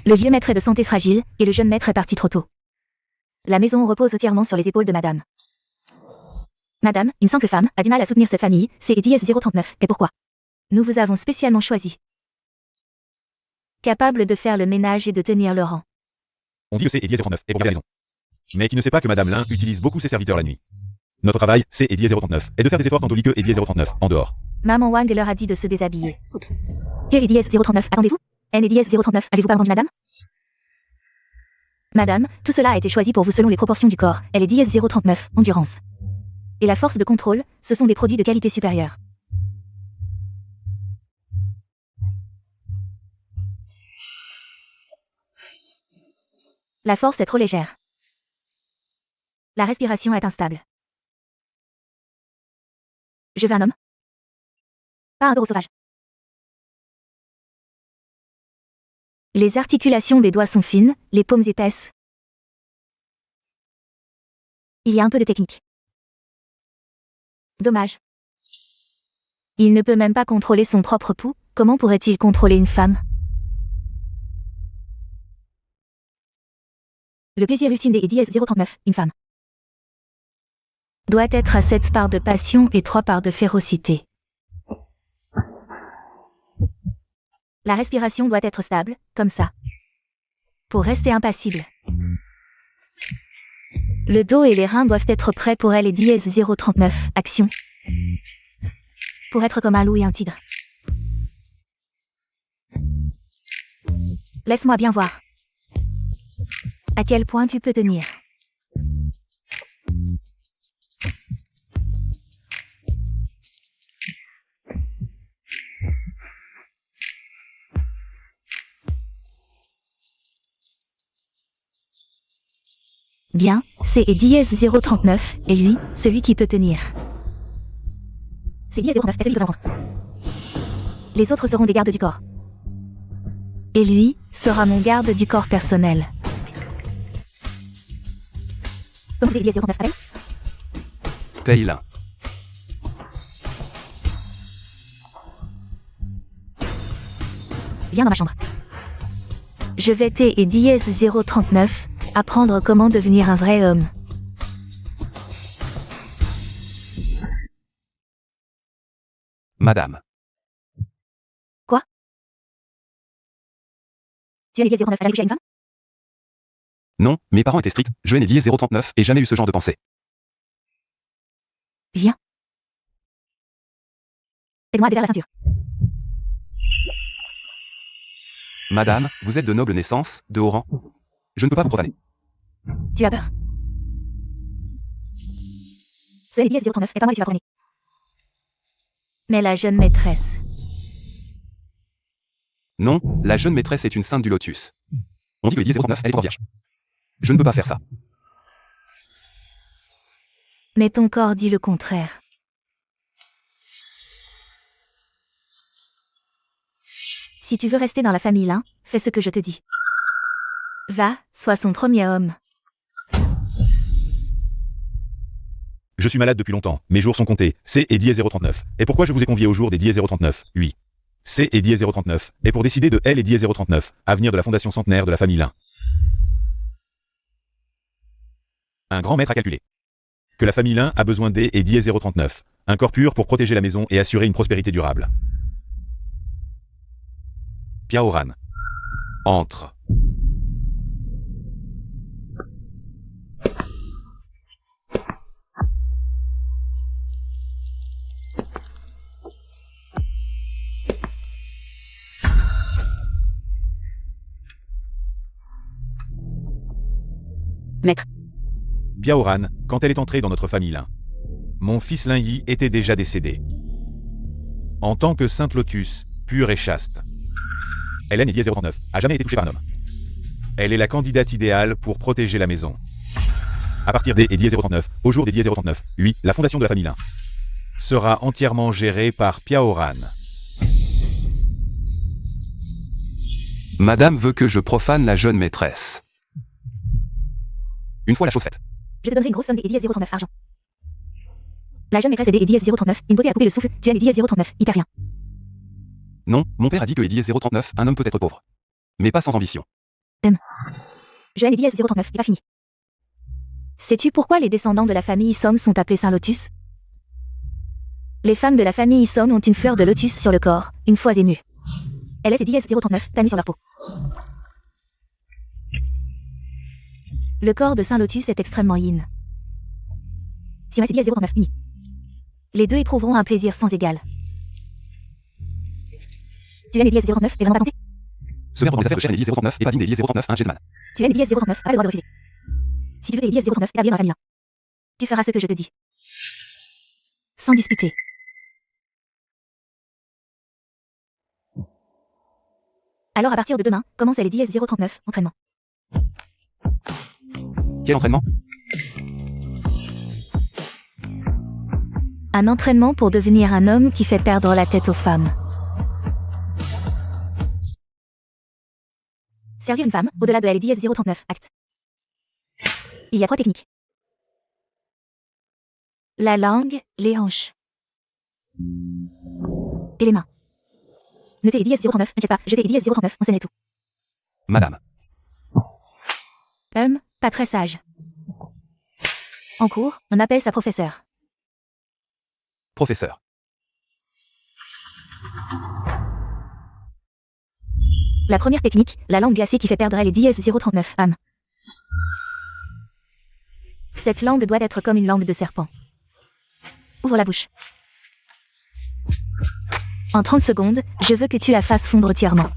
Le vieux maître est de santé fragile, et le jeune maître est parti trop tôt. La maison repose entièrement sur les épaules de madame. Madame, une simple femme, a du mal à soutenir cette famille, c'est Eddie S039, et pourquoi? Nous vous avons spécialement choisi. Capable de faire le ménage et de tenir le rang. On dit que c'est Eddie S039, et pour quelle raison? Mais qui ne sait pas que madame Lin utilise beaucoup ses serviteurs la nuit. Notre travail, c'est Eddie S039, et de faire des efforts dans au lit que Eddie S039, en dehors. Maman Wang leur a dit de se déshabiller. Que Eddie S039, attendez-vous? Eddie S039, avez-vous pas entendu madame? Madame, tout cela a été choisi pour vous selon les proportions du corps. Elle est Eddie S039, endurance. Et la force de contrôle, ce sont des produits de qualité supérieure. La force est trop légère. La respiration est instable. Je veux un homme. Pas un gros sauvage. Les articulations des doigts sont fines, les paumes épaisses. Il y a un peu de technique. Dommage. Il ne peut même pas contrôler son propre pouls, comment pourrait-il contrôler une femme? Le plaisir ultime des Eddie S039, une femme, doit être à 7 parts de passion et 3 parts de férocité. La respiration doit être stable, comme ça, pour rester impassible. Le dos et les reins doivent être prêts pour elle et Eddie S039, action. Pour être comme un loup et un tigre. Laisse-moi bien voir. À quel point tu peux tenir. Bien, c'est Eddie S039, et lui, celui qui peut tenir. C'est Eddie S039, et celui qui peut répondre. Les autres seront des gardes du corps. Et lui, sera mon garde du corps personnel. Comment Eddie S039 appelle? Paye là. Viens dans ma chambre. Je vais t'aider S039, apprendre comment devenir un vrai homme. Madame. Quoi? Tu es Eddie S039, as-tu couché à une femme? Non, mes parents étaient stricts, je n'ai dit 039 et jamais eu ce genre de pensée. Viens. Aide-moi à défaire la ceinture. Madame, vous êtes de noble naissance, de haut rang. Je ne peux pas vous profaner. Tu as peur? Ce est Eddie S039, et pas moi que tu vas promener. Mais la jeune maîtresse. Non, la jeune maîtresse est une sainte du lotus. On dit que Eddie 039, elle est pour vierge. Je ne peux pas faire ça. Mais ton corps dit le contraire. Si tu veux rester dans la famille Lin, fais ce que je te dis. Va, sois son premier homme. Je suis malade depuis longtemps, mes jours sont comptés, c'est Eddie S039. Et pourquoi je vous ai convié au jour d'Eddie S039? Oui. C'est Eddie S039, et pour décider de elle Eddie S039, avenir de la fondation centenaire de la famille Lin. Un grand maître a calculé que la famille Lin a besoin d'Eddie S039, un corps pur pour protéger la maison et assurer une prospérité durable. Piaoran. Entre. Maître. Biaoran, quand elle est entrée dans notre famille Lin, mon fils Lin Yi était déjà décédé. En tant que Sainte Lotus, pure et chaste, Hélène Eddie 039 a jamais été touchée par un homme. Elle est la candidate idéale pour protéger la maison. À partir des Eddie 039, au jour d'Eddie 039, oui, la fondation de la famille Lin sera entièrement gérée par Piaoran. Madame veut que je profane la jeune maîtresse. Une fois la chose faite. Je te donnerai une grosse somme d'Eddie S039 argent. La jeune maîtresse est Eddie S039, une beauté à couper le souffle, tu as Eddie S039, hyper rien. Non, mon père a dit que Eddie 039, un homme peut être pauvre. Mais pas sans ambition. Joanne Eddie S039 n'est pas fini. Sais-tu pourquoi les descendants de la famille Issom sont appelés Saint Lotus? Les femmes de la famille Issom ont une fleur de lotus sur le corps, une fois émues. LS et DS039 planent sur leur peau. Le corps de Saint Lotus est extrêmement yin. Sion et DS039 unis. Les deux éprouveront un plaisir sans égal. Joanne et DS039 est vraiment pas compté. Ce verbe dans les affaires de Sharon Eddie 039 et pas digne d'Eddie 039, un gentleman. Tu es Eddie S039, pas le droit de refuser. Si tu veux Eddie S039 établir dans la famille 1, tu feras ce que je te dis. Sans disputer. Alors à partir de demain, commence Eddie S039, entraînement. Quel entraînement? Un entraînement pour devenir un homme qui fait perdre la tête aux femmes. Servir une femme, au-delà de LDS 039, acte. Il y a 3 techniques. La langue, les hanches. Et les mains. Notez LDS 039, n'inquiète pas, jetez LDS 039, enseignez tout. Madame. Pas très sage. En cours, on appelle ça professeur. Professeur. La première technique, la langue glacée qui fait perdre les dièses 039 âmes. Cette langue doit être comme une langue de serpent. Ouvre la bouche. En 30 secondes, je veux que tu la fasses fondre entièrement.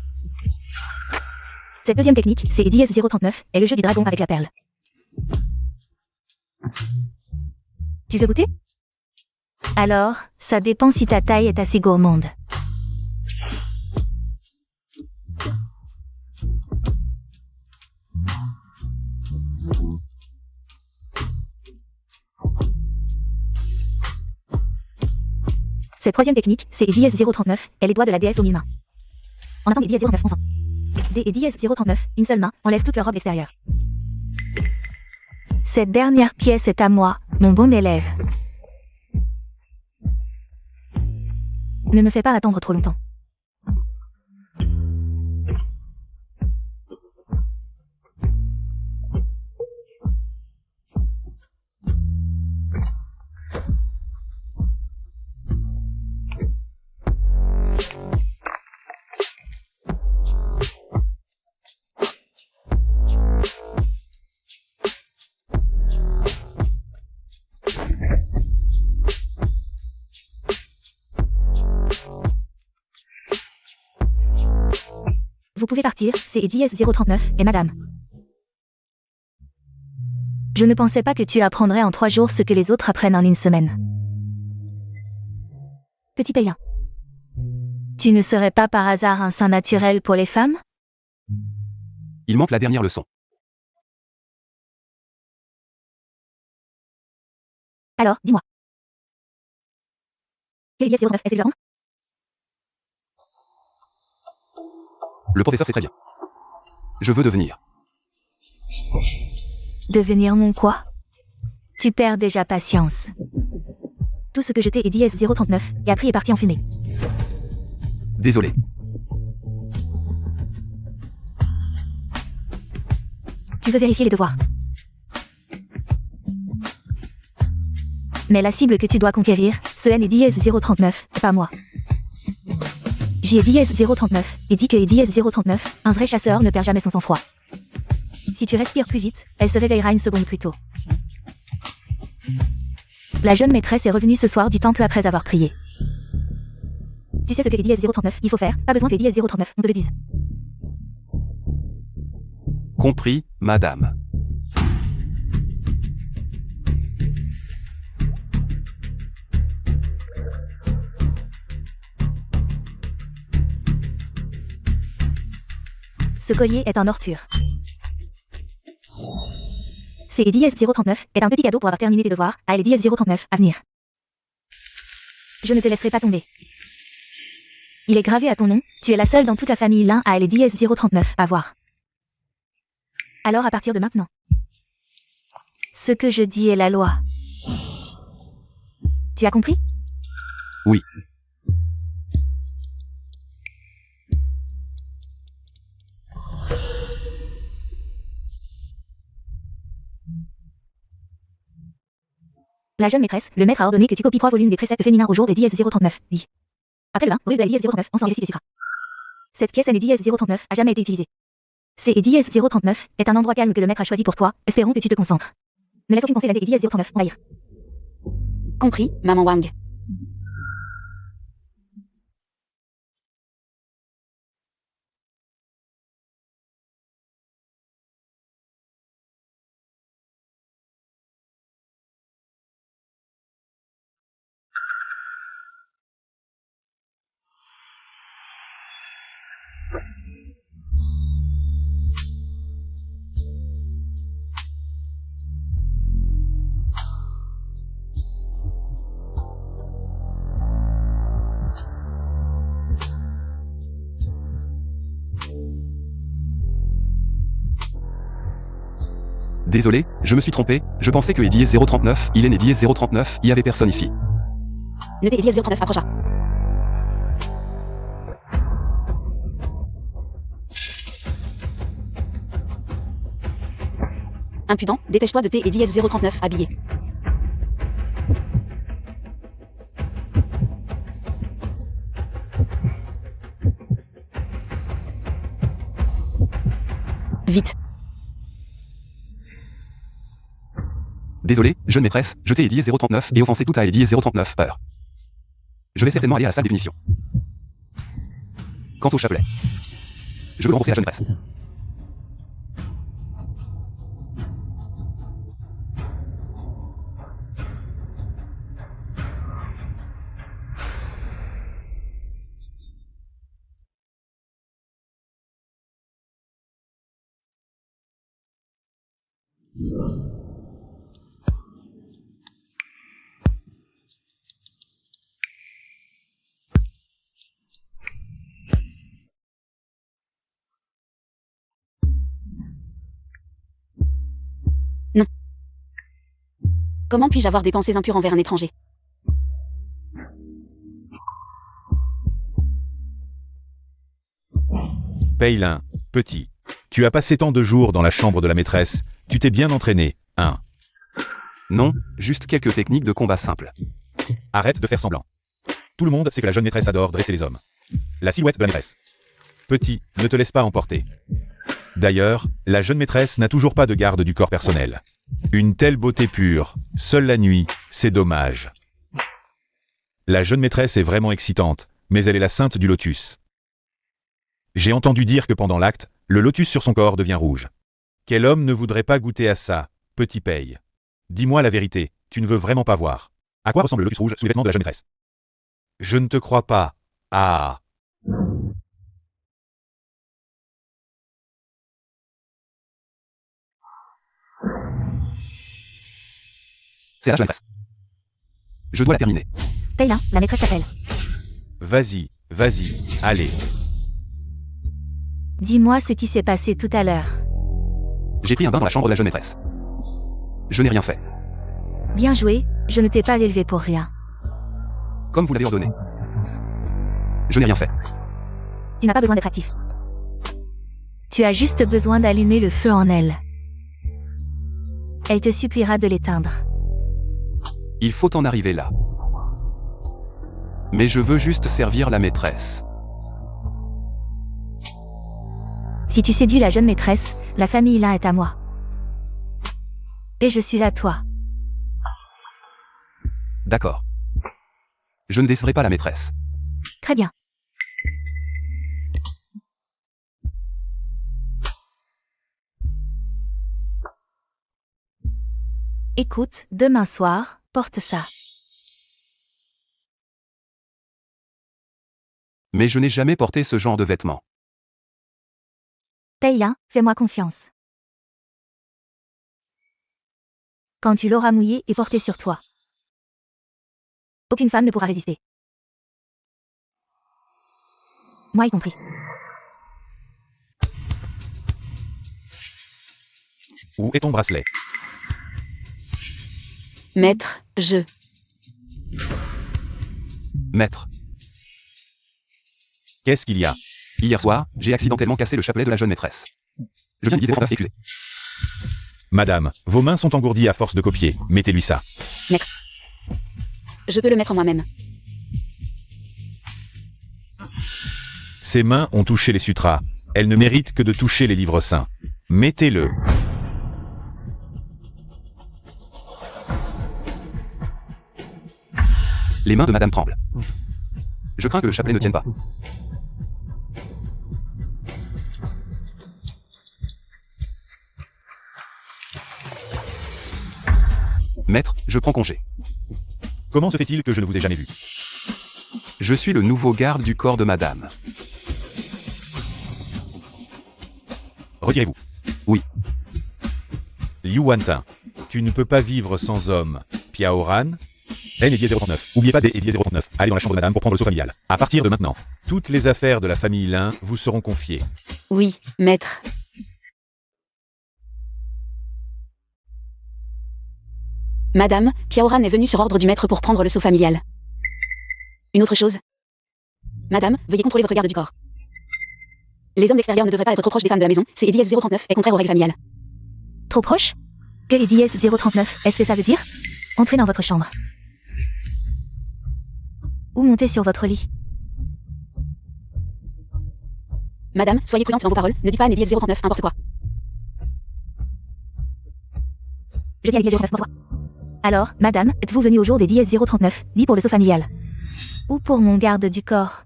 Cette deuxième technique, c'est dièse 039, et le jeu du dragon avec la perle. Tu veux goûter? Alors, ça dépend si ta taille est assez gourmande. Cette troisième technique, c'est dièse 039, et les doigts de la déesse aux 1000 mains. On attend les dièse 039 ensemble. D et dièse 039, une seule main, enlève toute leur robe extérieure. Cette dernière pièce est à moi, mon bon élève. Ne me fais pas attendre trop longtemps. Vous pouvez partir, c'est dièse 039, et madame. Je ne pensais pas que tu apprendrais en 3 jours ce que les autres apprennent en 1 semaine. Petit païen. Tu ne serais pas par hasard un saint naturel pour les femmes? Il manque la dernière leçon. Alors, dis-moi. Quel dièse 09 est-ce que tu vas prendre? Le professeur sait très bien. Je veux devenir. Devenir mon quoi? Tu perds déjà patience. Tout ce que je t'ai est dièse 039, et après est parti en fumée. Désolé. Tu veux vérifier les devoirs. Mais la cible que tu dois conquérir, ce N est dièse 039, pas moi. J'y ai dièse 039, et dit que est dièse 039, un vrai chasseur ne perd jamais son sang-froid. Si tu respires plus vite, elle se réveillera 1 seconde plus tôt. La jeune maîtresse est revenue ce soir du temple après avoir prié. Tu sais ce que est dièse 039 il faut faire, pas besoin que dièse 039 on te le dise. Compris, madame. Ce collier est en or pur. C'est dièse 039 est un petit cadeau pour avoir terminé tes devoirs, à dièse 039 à venir. Je ne te laisserai pas tomber. Il est gravé à ton nom, tu es la seule dans toute la famille l'un à dièse 039 à voir. Alors à partir de maintenant. Ce que je dis est la loi. Tu as compris? Oui. La jeune maîtresse, le maître a ordonné que tu copies 3 volumes des préceptes féminins au jour des dièse 039. Oui. Après le 20, rue de la dièse 039, ensemble ici des sucras. Cette pièce est dièse 039 a jamais été utilisée. C et dièse 039 est un endroit calme que le maître a choisi pour toi. Espérons que tu te concentres. Ne laisse aucune pensée la D et dièse 039 envahir. Compris, maman Wang. Désolé, je me suis trompé, je pensais que dièse 039, il est né dièse 039, il y avait personne ici. Le D et dièse 039 approcha. Impudent, dépêche-toi de T et dièse 039 habillé. Vite. Désolé, jeune maîtresse, jeter dièse 039 et offenser tout à dièse 039 heure. Je vais certainement aller à la salle des punitions. Quant au chapelet, je veux rembourser la jeune maîtresse. Comment puis-je avoir des pensées impures envers un étranger? Peilin, petit. Tu as passé tant de jours dans la chambre de la maîtresse, tu t'es bien entraîné, hein? Non, juste quelques techniques de combat simples. Arrête de faire semblant. Tout le monde sait que la jeune maîtresse adore dresser les hommes. La silhouette de la maîtresse. Petit, ne te laisse pas emporter. D'ailleurs, la jeune maîtresse n'a toujours pas de garde du corps personnel. Une telle beauté pure, seule la nuit, c'est dommage. La jeune maîtresse est vraiment excitante, mais elle est la sainte du lotus. J'ai entendu dire que pendant l'acte, le lotus sur son corps devient rouge. Quel homme ne voudrait pas goûter à ça, petit Pei? Dis-moi la vérité, tu ne veux vraiment pas voir. À quoi ressemble le lotus rouge sous les vêtements de la jeune maîtresse? Je ne te crois pas. Ah. C'est la jeune maîtresse. Je dois la terminer. Peilin, la maîtresse t'appelle. Vas-y, vas-y, allez. Dis-moi ce qui s'est passé tout à l'heure. J'ai pris un bain dans la chambre de la jeune maîtresse. Je n'ai rien fait. Bien joué, je ne t'ai pas élevé pour rien. Comme vous l'avez ordonné. Je n'ai rien fait. Tu n'as pas besoin d'être actif. Tu as juste besoin d'allumer le feu en elle. Elle te suppliera de l'éteindre. Il faut en arriver là. Mais je veux juste servir la maîtresse. Si tu séduis la jeune maîtresse, la famille Lin est à moi. Et je suis à toi. D'accord. Je ne décerai pas la maîtresse. Très bien. Écoute, demain soir, porte ça. Mais je n'ai jamais porté ce genre de vêtements. Peilin, fais-moi confiance. Quand tu l'auras mouillé et porté sur toi, aucune femme ne pourra résister. Moi y compris. Où est ton bracelet? Maître, je. Maître, Qu'est-ce qu'il y a? hier soir, j'ai accidentellement cassé le chapelet de la jeune maîtresse. Je viens de dire 09, excusez. Madame, vos mains sont engourdies à force de copier, mettez-lui ça. Maître. Je peux le mettre moi-même. Ses mains ont touché les sutras. Elle ne mérite que de toucher les livres saints. Mettez-le. Les mains de madame tremblent. Je crains que le chapelet ne tienne pas. Maître, je prends congé. Comment se fait-il que je ne vous ai jamais vu? Je suis le nouveau garde du corps de madame. Retirez-vous. Oui. Liu Wantin, tu ne peux pas vivre sans homme. Piaoran, N et 039. Oubliez pas des et 039. Allez dans la chambre de madame pour prendre le sceau familial. À partir de maintenant, toutes les affaires de la famille Lin vous seront confiées. Oui, maître. Madame, Piaoran est venue sur ordre du maître pour prendre le sceau familial. Une autre chose. Madame, veuillez contrôler votre garde du corps. Les hommes d'extérieur ne devraient pas être trop proches des femmes de la maison, c'est Edies 039 est contraire aux règles familiales. Trop proche? Que est DS 039, est-ce que ça veut dire? Entrez dans votre chambre. Ou montez sur votre lit. Madame, soyez prudente dans vos paroles, ne dites pas à Edies 039 n'importe quoi. Je dis à Edies 039 pour toi. Alors, madame, êtes-vous venue au jour des DS 039, oui pour le sceau familial? Ou pour mon garde du corps?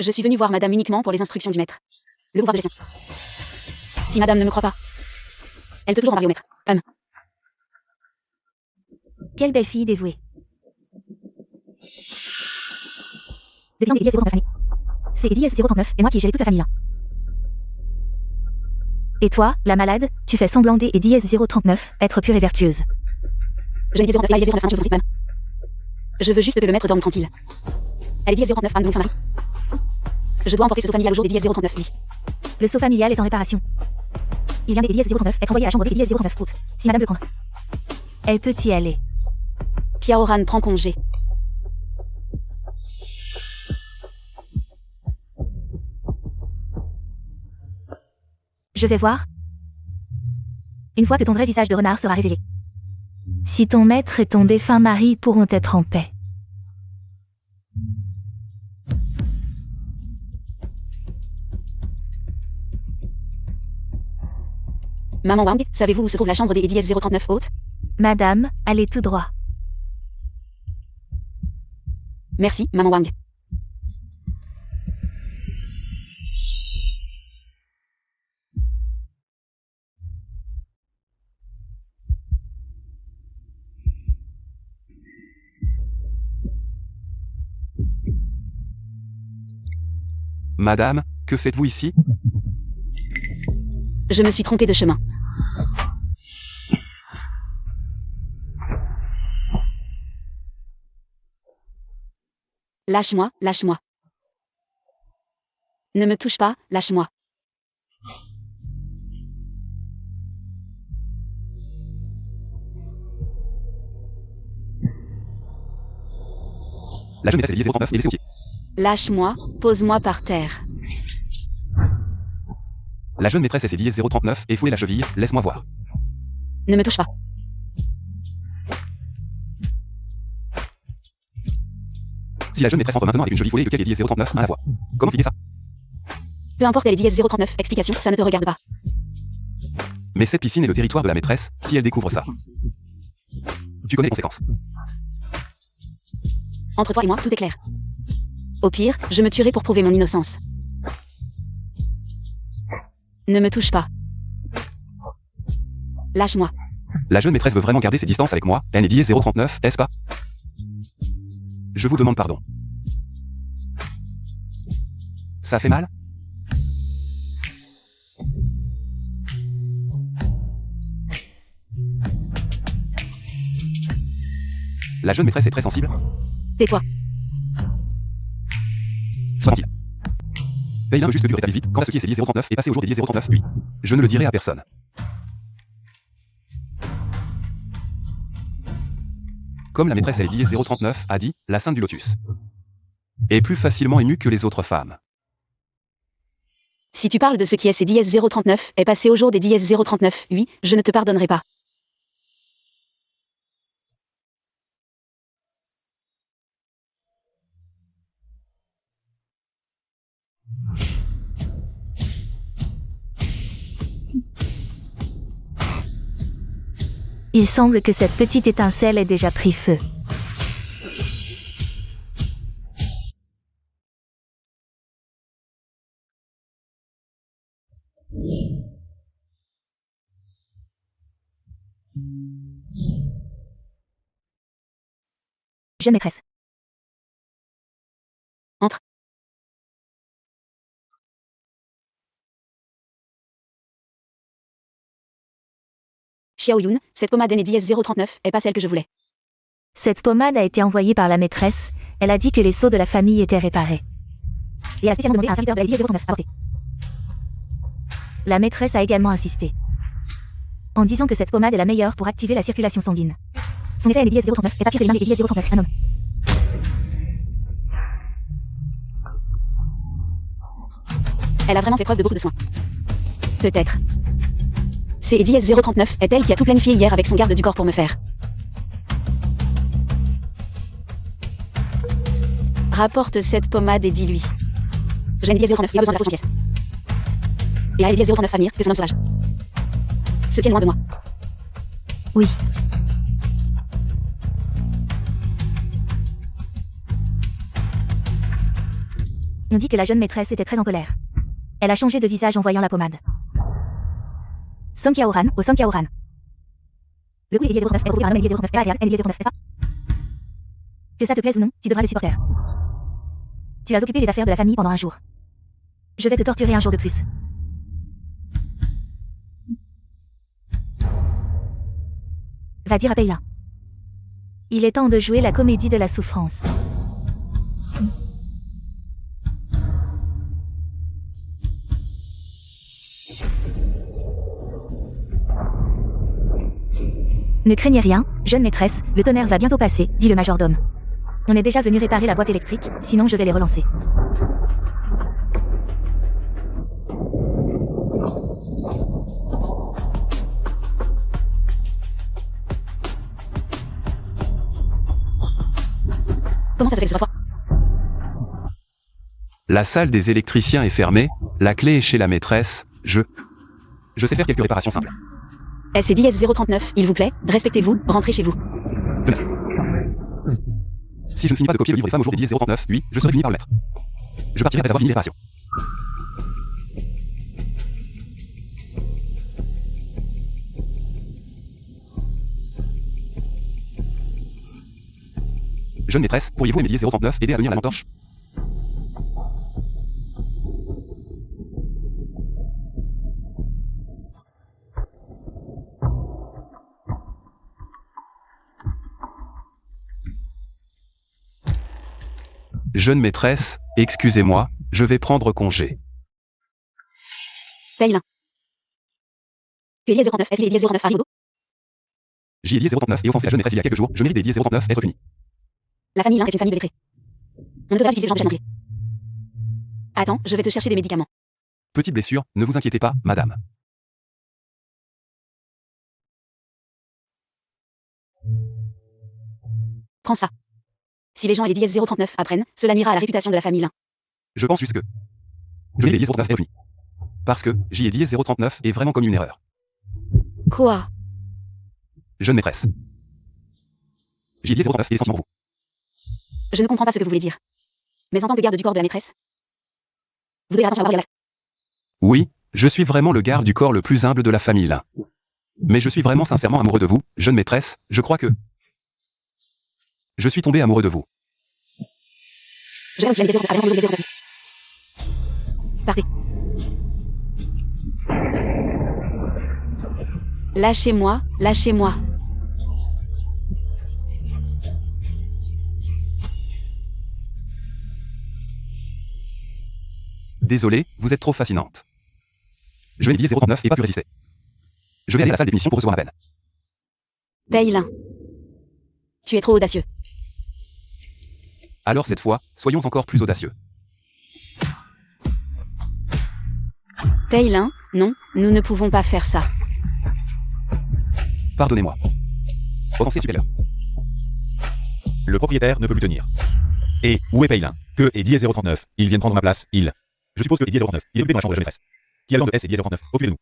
Je suis venue voir madame uniquement pour les instructions du maître. Le pouvoir de gestion. Si madame ne me croit pas, elle peut toujours en parler au maître. Quelle belle fille dévouée. Deviens des Edies 039 années. C'est Edies 039 et moi qui ai géré toute la famille. Et toi, la malade, tu fais semblant des Edies 039, être pure et vertueuse. Je n'ai Edies 039, Edies 039, madame. Je veux juste que le maître dorme tranquille. Elle est Edies 039, Anne, mon frère Marie. Je dois emporter ce sceau familial au jour des Edies 039, oui. Le sceau familial est en réparation. Il vient des Edies 039 être envoyé à la chambre des Edies 039 route. Si madame veut le prendre. Elle peut y aller. Piaoran prend congé. Je vais voir. Une fois que ton vrai visage de renard sera révélé. Si ton maître et ton défunt mari pourront être en paix. Maman Wang, savez-vous où se trouve la chambre des Edies 039 haute? Madame, allez tout droit. Merci, maman Wang. Madame, que faites-vous ici? Je me suis trompé de chemin. Lâche-moi, lâche-moi. Ne me touche pas, lâche-moi. La jeune maîtresse Edies 039 est laissée au pied. Lâche-moi, pose-moi par terre. La jeune maîtresse est Edies 039 et foulée la cheville, laisse-moi voir. Ne me touche pas. Si la jeune maîtresse entre maintenant avec une cheville foulée et que quelle Edies 039 à la voix. Comment filer ça? Peu importe elle est Edies 039, explication, ça ne te regarde pas. Mais cette piscine est le territoire de la maîtresse, si elle découvre ça. Tu connais les conséquences. Entre toi et moi, tout est clair. Au pire, je me tuerai pour prouver mon innocence. Ne me touche pas. Lâche-moi. La jeune maîtresse veut vraiment garder ses distances avec moi, elle est Edies 039, est-ce pas? Je vous demande pardon. Ça fait mal? La jeune maîtresse est très sensible. Tais-toi. Sois tranquille. Peilin veut juste que tu rétablisses vite, quand ce qui est Edies 039 est passé au jour des Edies 039, lui. Je ne le dirai à personne. Comme la maîtresse Edies 039 a dit, la sainte du lotus est plus facilement émue que les autres femmes. Si tu parles de ce qui est Edies 039 est passé au jour des Edies 039, oui, je ne te pardonnerai pas. Il semble que cette petite étincelle ait déjà pris feu. Jeune maîtresse. Entre. Xiao Yun, cette pommade NDS039 est pas celle que je voulais. Cette pommade a été envoyée par la maîtresse. Elle a dit que les seaux de la famille étaient réparés. Et a spécialement demandé à un serviteur de la NDS039 à voter. La maîtresse a également insisté, en disant que cette pommade est la meilleure pour activer la circulation sanguine. Son effet NDS039 est pas pire que les mains des NDS039, un homme. Elle a vraiment fait preuve de beaucoup de soin. Peut-être. C'est NDS039 est elle qui a tout planifié hier avec son garde du corps pour me faire. Rapporte cette pommade et dis-lui. J'ai NDS039, il a besoin de la 300 pièces. Et à NDS039 à venir, que son homme sauvage se tienne loin de moi. Oui. On dit que la jeune maîtresse était très en colère. Elle a changé de visage en voyant la pommade. Song Qiaoran, au Song Qiaoran. Le bruit des NDS039 est prouvé par un homme NDS039 est pas agréable, NDS039, n'est-ce pas? Que ça te plaise ou non, tu devras le supporter. Tu as occupé les affaires de la famille pendant un jour. Je vais te torturer un jour de plus. Va dire à Peila. Il est temps de jouer la comédie de la souffrance. Ne craignez rien, jeune maîtresse, le tonnerre va bientôt passer, dit le majordome. On est déjà venu réparer la boîte électrique, sinon je vais les relancer. Comment ça se fait que ce soit toi? La salle des électriciens est fermée, la clé est chez la maîtresse, je sais faire quelques réparations simples. SCDS039, il vous plaît, respectez-vous, rentrez chez vous. Si je ne finis pas de copier le livre des femmes au jour des 10-039, oui, je serai fini par le mettre. Je partirai après avoir fini les réparations. Jeune maîtresse, pourriez-vous aider 039 aider à venir la lampe torche? Jeune maîtresse, excusez-moi, je vais prendre congé. Paye l'un. Que 10-039, est-ce que les 10-039 arrivent au dos? J'y ai 10-039 et offensé la jeune maîtresse il y a quelques jours, je mérite des 10-039 être puni. La famille Lin est une famille de lettrés. On ne devrait pas utiliser ce langage entier. Attends, je vais te chercher des médicaments. Petite blessure, ne vous inquiétez pas, madame. Prends ça. Si les gens et les 10-039 apprennent, cela nuira à la réputation de la famille Lin. Je pense juste que je mérite des 10-039 être puni. Parce que j'y ai 10-039 est vraiment comme une erreur. Quoi? Jeune maîtresse. J'y ai 10-039 et des sentiments pour vous. Je ne comprends pas ce que vous voulez dire. Mais en tant que garde du corps de la maîtresse, vous devez faire attention à avoir les Oui, je suis vraiment le garde du corps le plus humble de la famille là. Mais je suis vraiment sincèrement amoureux de vous, jeune maîtresse, je crois que je suis tombé amoureux de vous. Je vais aussi les 039 avec les 039. Partez. Lâchez-moi, lâchez-moi. Désolé, vous êtes trop fascinante. Je vais dire 039 et pas plus résister. Je vais aller à la salle d'émission pour recevoir un appel. Paye l'un. Tu es trop audacieux. Alors cette fois, soyons encore plus audacieux. Paye l'un, non, nous ne pouvons pas faire ça. Pardonnez-moi. Offensé supérieur. Le propriétaire ne peut plus tenir. Et où est Peilin? Que est 10-039? Ils viennent prendre ma place, ils. Je suppose que 10-039, il est occupé dans la chambre de la maîtresse. Qui a le nom de S et 10-039? Occupez-nous.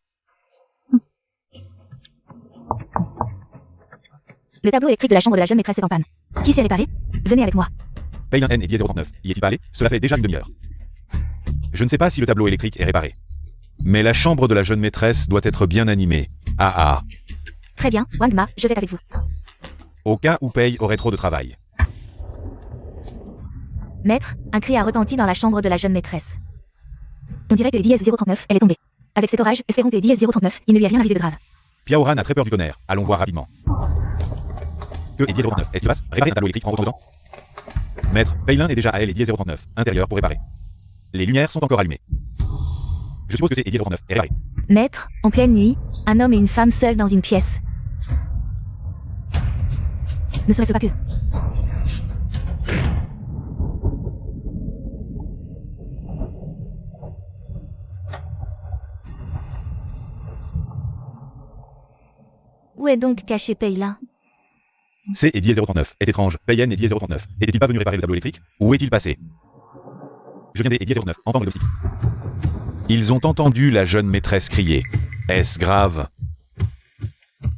Le tableau électrique de la chambre de la jeune maîtresse est en panne. Qui s'est réparé? Venez avec moi. Paye N et dièse 039. Y est-il pas allé? Cela fait déjà une demi-heure. Je ne sais pas si le tableau électrique est réparé. Mais la chambre de la jeune maîtresse doit être bien animée. Ah ah. Très bien, Wangma, je vais avec vous. Au cas où Paye aurait trop de travail. Maître, un cri a retenti dans la chambre de la jeune maîtresse. On dirait que les dièse 039, elle est tombée. Avec cet orage, espérons que les dièse 039, il ne lui est rien arrivé de grave. Piaoran a très peur du tonnerre. Allons voir rapidement. Que est dièse 039? Est-ce qu'il passe? Réparer un tableau électrique en autant de temps? Maître, Paylin est déjà à elle et dièse 039. Intérieur pour réparer. Les lumières sont encore allumées. Je suppose que c'est dièse 039 est réparé. Maître, en pleine nuit, un homme et une femme seuls dans une pièce. Ne serait-ce pas que... Où est donc caché Paylin? C et dièse 039 est étrange. Payen et dièse 039. Était-il pas venu réparer le tableau électrique? Où est-il passé? Je viens des dièse 039, entendre le domestique. Ils ont entendu la jeune maîtresse crier. Est-ce grave?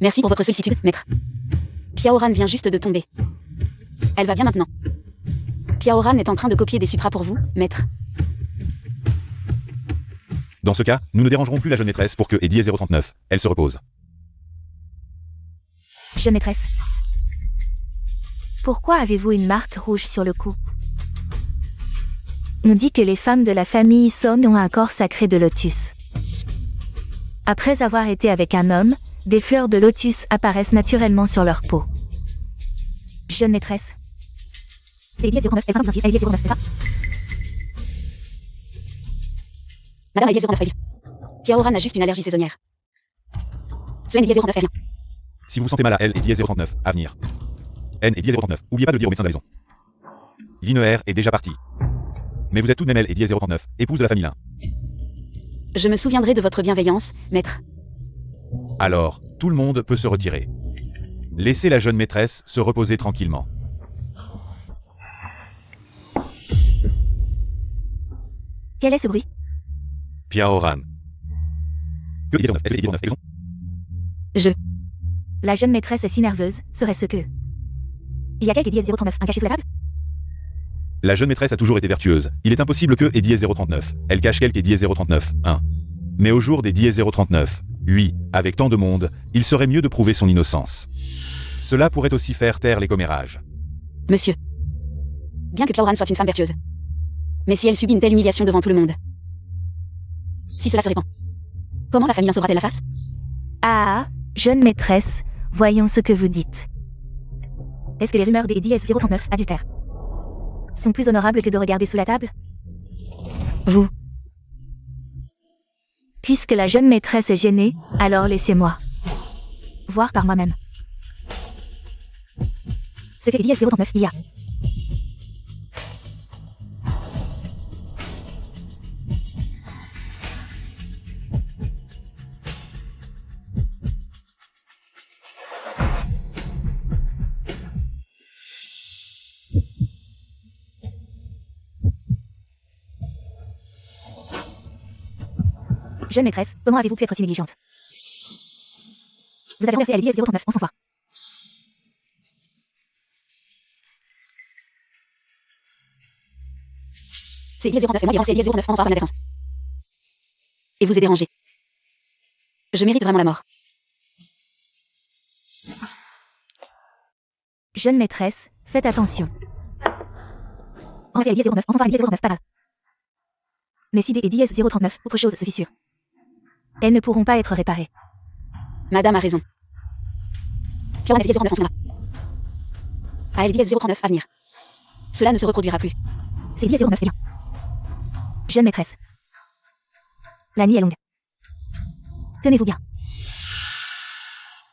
Merci pour votre sollicitude, maître. Piaoran vient juste de tomber. Elle va bien maintenant. Piaoran est en train de copier des sutras pour vous, maître. Dans ce cas, nous ne dérangerons plus la jeune maîtresse pour que et dièse 039. Elle se repose. Jeune maîtresse. Pourquoi avez-vous une marque rouge sur le cou? On dit que les femmes de la famille Song ont un corps sacré de lotus. Après avoir été avec un homme, des fleurs de lotus apparaissent naturellement sur leur peau. Jeune maîtresse. C'est Dièse 09, elle est Dièse 09, c'est ça? Madame a Dièse 09 arrive. Piaoran a juste une allergie saisonnière. Sven est Dièse 09 rien. Si vous vous sentez mal à elle et dièse 039, à venir. N et dièse 039, n'oubliez pas de le dire au médecin de la maison. Lineaire est déjà parti. Mais vous êtes tout de même elle et dièse 039, épouse de la famille 1. Je me souviendrai de votre bienveillance, maître. Alors, tout le monde peut se retirer. Laissez la jeune maîtresse se reposer tranquillement. Quel est ce bruit? Piaoran. Que dièse 09, est-ce que dièse 09 est raison? La jeune maîtresse est si nerveuse, serait-ce que... Il y a quelques dièse 039, un caché sous la table? La jeune maîtresse a toujours été vertueuse. Il est impossible que et dièse 039. Elle cache quelques et dièse 039, 1. Mais au jour des dièse 039, oui, avec tant de monde, il serait mieux de prouver son innocence. Cela pourrait aussi faire taire les commérages. Monsieur. Bien que Piaoran soit une femme vertueuse. Mais si elle subit une telle humiliation devant tout le monde. Si cela se répand. Comment la famille en sauvera-t-elle la face? Ah, jeune maîtresse, voyons ce que vous dites. Est-ce que les rumeurs des dièse 039 adultères sont plus honorables que de regarder sous la table? Vous. Puisque la jeune maîtresse est gênée, alors laissez-moi voir par moi-même. Ce que dièse 039 il y a. Jeune maîtresse, comment avez-vous pu être si négligente? Vous avez renversé dièse 039 en s'en soir. C'est dièse 09 et moi qui ai renversé dièse 09 en soir par ma défense. Et vous ai dérangé. Je mérite vraiment la mort. Jeune maîtresse, faites attention. Renversé dièse 09 en s'en soir dièse 09, pas grave. Mais si des dièse 039, autre chose se fissure. Elles ne pourront pas être réparées. Madame a raison. Piaoran est dièse 09 en son là. À elle dièse 039 à venir. Cela ne se reproduira plus. C'est dièse 09 et bien. Jeune maîtresse. La nuit est longue. Tenez-vous bien.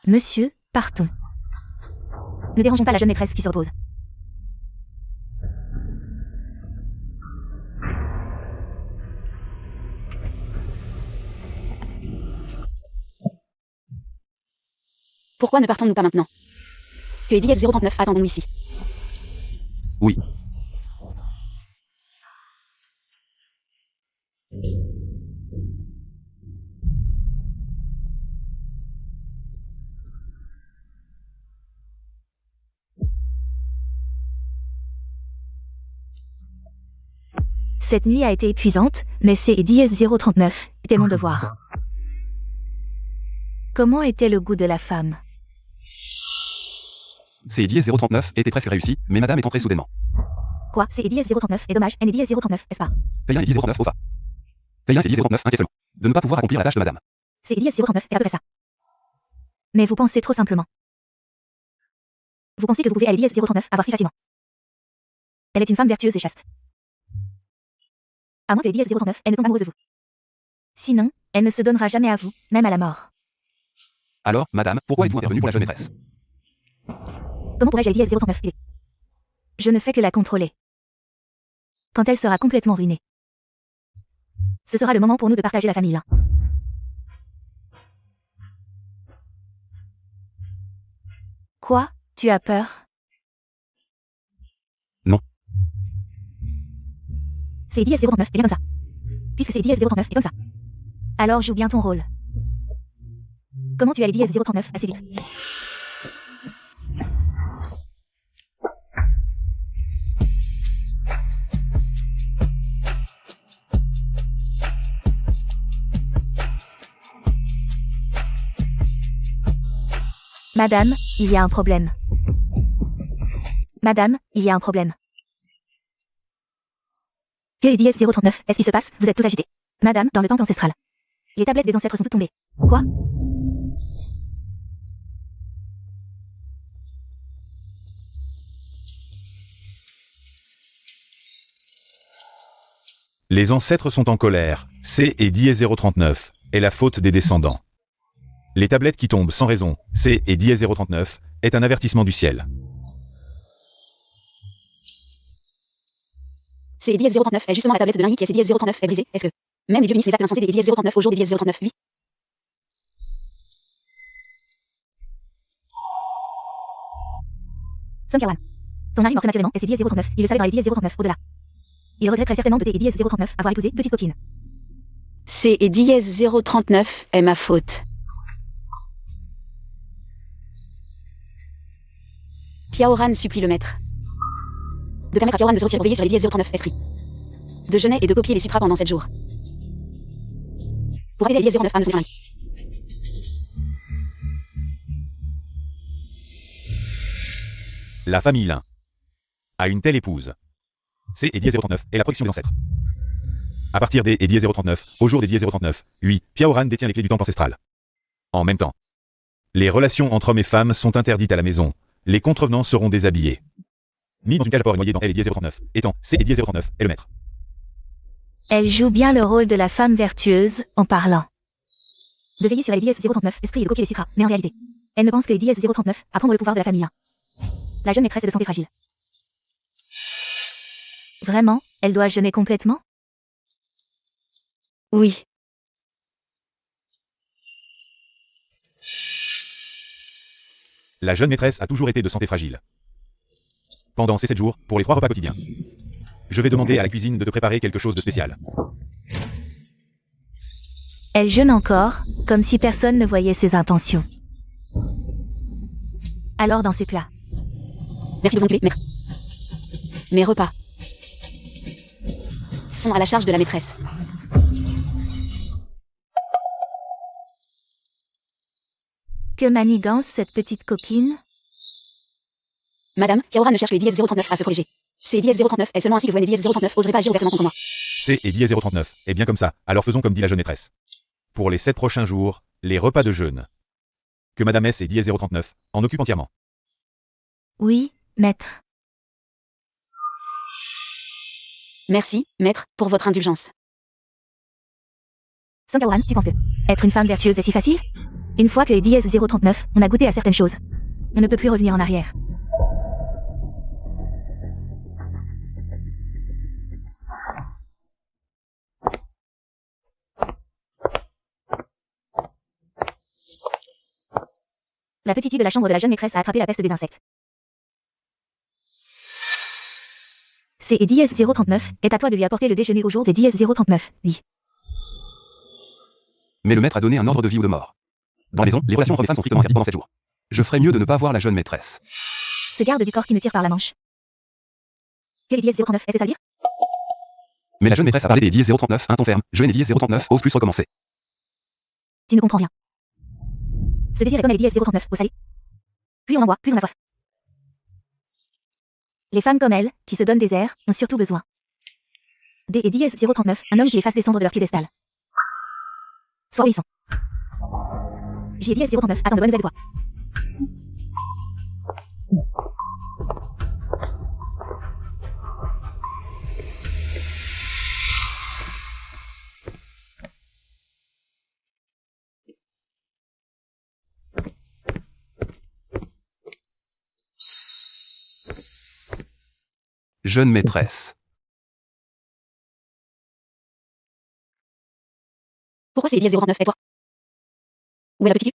Monsieur, partons. Ne dérangeons pas la jeune maîtresse qui se repose. Pourquoi ne partons-nous pas maintenant? Que les dièse 039 attendons ici. Oui. Cette nuit a été épuisante, mais c'est DS039 était mon devoir. Comment était le goût de la femme? C'est DS039 était presque réussi, mais madame est entrée soudainement. Quoi? C'est DS039 et dommage, N est DS039, est-ce pas? Paye-1 et DS039 au ça. Paye-1 c'est DS039 inquiet seulement. De ne pas pouvoir accomplir la tâche de madame. C'est DS039 et à peu près ça. Mais vous pensez trop simplement. Vous pensez que vous pouvez aller DS039 avoir si facilement. Elle est une femme vertueuse et chaste. À moins que DS039 elle ne tombe amoureuse de vous. Sinon, elle ne se donnera jamais à vous, même à la mort. Alors, madame, pourquoi êtes-vous intervenue pour la jeune maîtresse? Comment pourrais-je aller DS039 aider? Je ne fais que la contrôler. Quand elle sera complètement ruinée. Ce sera le moment pour nous de partager la famille. Quoi? Tu as peur? Non. C'est DS039 et bien comme ça. Puisque c'est DS039 et comme ça. Alors joue bien ton rôle. Comment tu as les DS039 assez vite? Madame, il y a un problème. Madame, il y a un problème. Que est DS039? Est-ce qui se passe? Vous êtes tous agités. Madame, dans le temple ancestral. Les tablettes des ancêtres sont toutes tombées. Quoi? Les ancêtres sont en colère. C et DS039 est la faute des descendants. Les tablettes qui tombent sans raison, C et DS039, est un avertissement du ciel. C'est DS039 est justement la tablette de Marie qui est DS039 est brisée. Est-ce que même les dieux unissent les actes insensés des DS039 au jour des DS039? Oui. Son Kawan. Ton mari mort prématurément et c'est DS039. Il le savait dans les DS039 au-delà. Il regretterait certainement de tes DS039 avoir épousé petite coquine. C'est DS039 est ma faute. Piaoran supplie le maître de permettre à Piaoran de se retirer veiller sur les DS039 esprits. De jeûner et de copier les sutras pendant 7 jours. Pour aider les DS09 à nous séparer. La famille Lin a une telle épouse. C et DS039 est la protection des ancêtres. À partir des et DS039, au jour des DS039, oui, Piaoran détient les clés du temple ancestral. En même temps, les relations entre hommes et femmes sont interdites à la maison. Les contrevenants seront déshabillés. Mis dans une cage à porc et noyé dans L et DS039, étant C et DS039 est le maître. Elle joue bien le rôle de la femme vertueuse en parlant. De veiller sur les DS039 esprit et de copier les sutras, mais en réalité, elle ne pense que les DS039 à prendre le pouvoir de la famille. La jeune maîtresse est de santé fragile. Vraiment, elle doit jeûner complètement? Oui. La jeune maîtresse a toujours été de santé fragile. Pendant ces 7 jours, pour les 3 repas quotidiens. Je vais demander à la cuisine de te préparer quelque chose de spécial. Elle jeûne encore, comme si personne ne voyait ses intentions. Alors dans ses plats. Merci de vous occuper, maître. Mes repas sont à la charge de la maîtresse. Que manigance cette petite coquine? Madame, Piaoran ne cherche que les DS039 à se corriger. C'est DS039 et seulement ainsi que vous les DS039 oserait pas agir ouvertement contre moi. C et DS039 est bien comme ça, alors faisons comme dit la jeune maîtresse. Pour les 7 prochains jours, les repas de jeûne. Que Madame S et DS039 en occupent entièrement. Oui, maître. Merci, maître, pour votre indulgence. Son Kawan, tu penses que être une femme vertueuse est si facile? Une fois que les DS039, on a goûté à certaines choses. On ne peut plus revenir en arrière. La petite fille de la chambre de la jeune maîtresse a attrapé la peste des insectes. C'est DS039, est à toi de lui apporter le déjeuner au jour des DS039, oui. Mais le maître a donné un ordre de vie ou de mort. Dans la maison, les relations entre les femmes sont strictement interdites pendant 7 jours. Je ferais mieux de ne pas voir la jeune maîtresse. Ce garde du corps qui me tire par la manche. Que les DS039, est-ce que ça veut dire? Mais la jeune maîtresse a parlé des dièses 039, un ton ferme. Jeune et dièse 039 ose plus recommencer. Tu ne comprends rien. Ce désir est comme les dièses 039, au salé. Plus on en boit, plus on a soif. Les femmes comme elle, qui se donnent des airs, ont surtout besoin. D et dièse 039, un homme qui les fasse descendre de leur piédestal. Sois obéissant. J et dièse 039, attends de bonnes nouvelles de toi. Jeune maîtresse. Pourquoi c'est les dièse 039 et toi? Où est la petite U?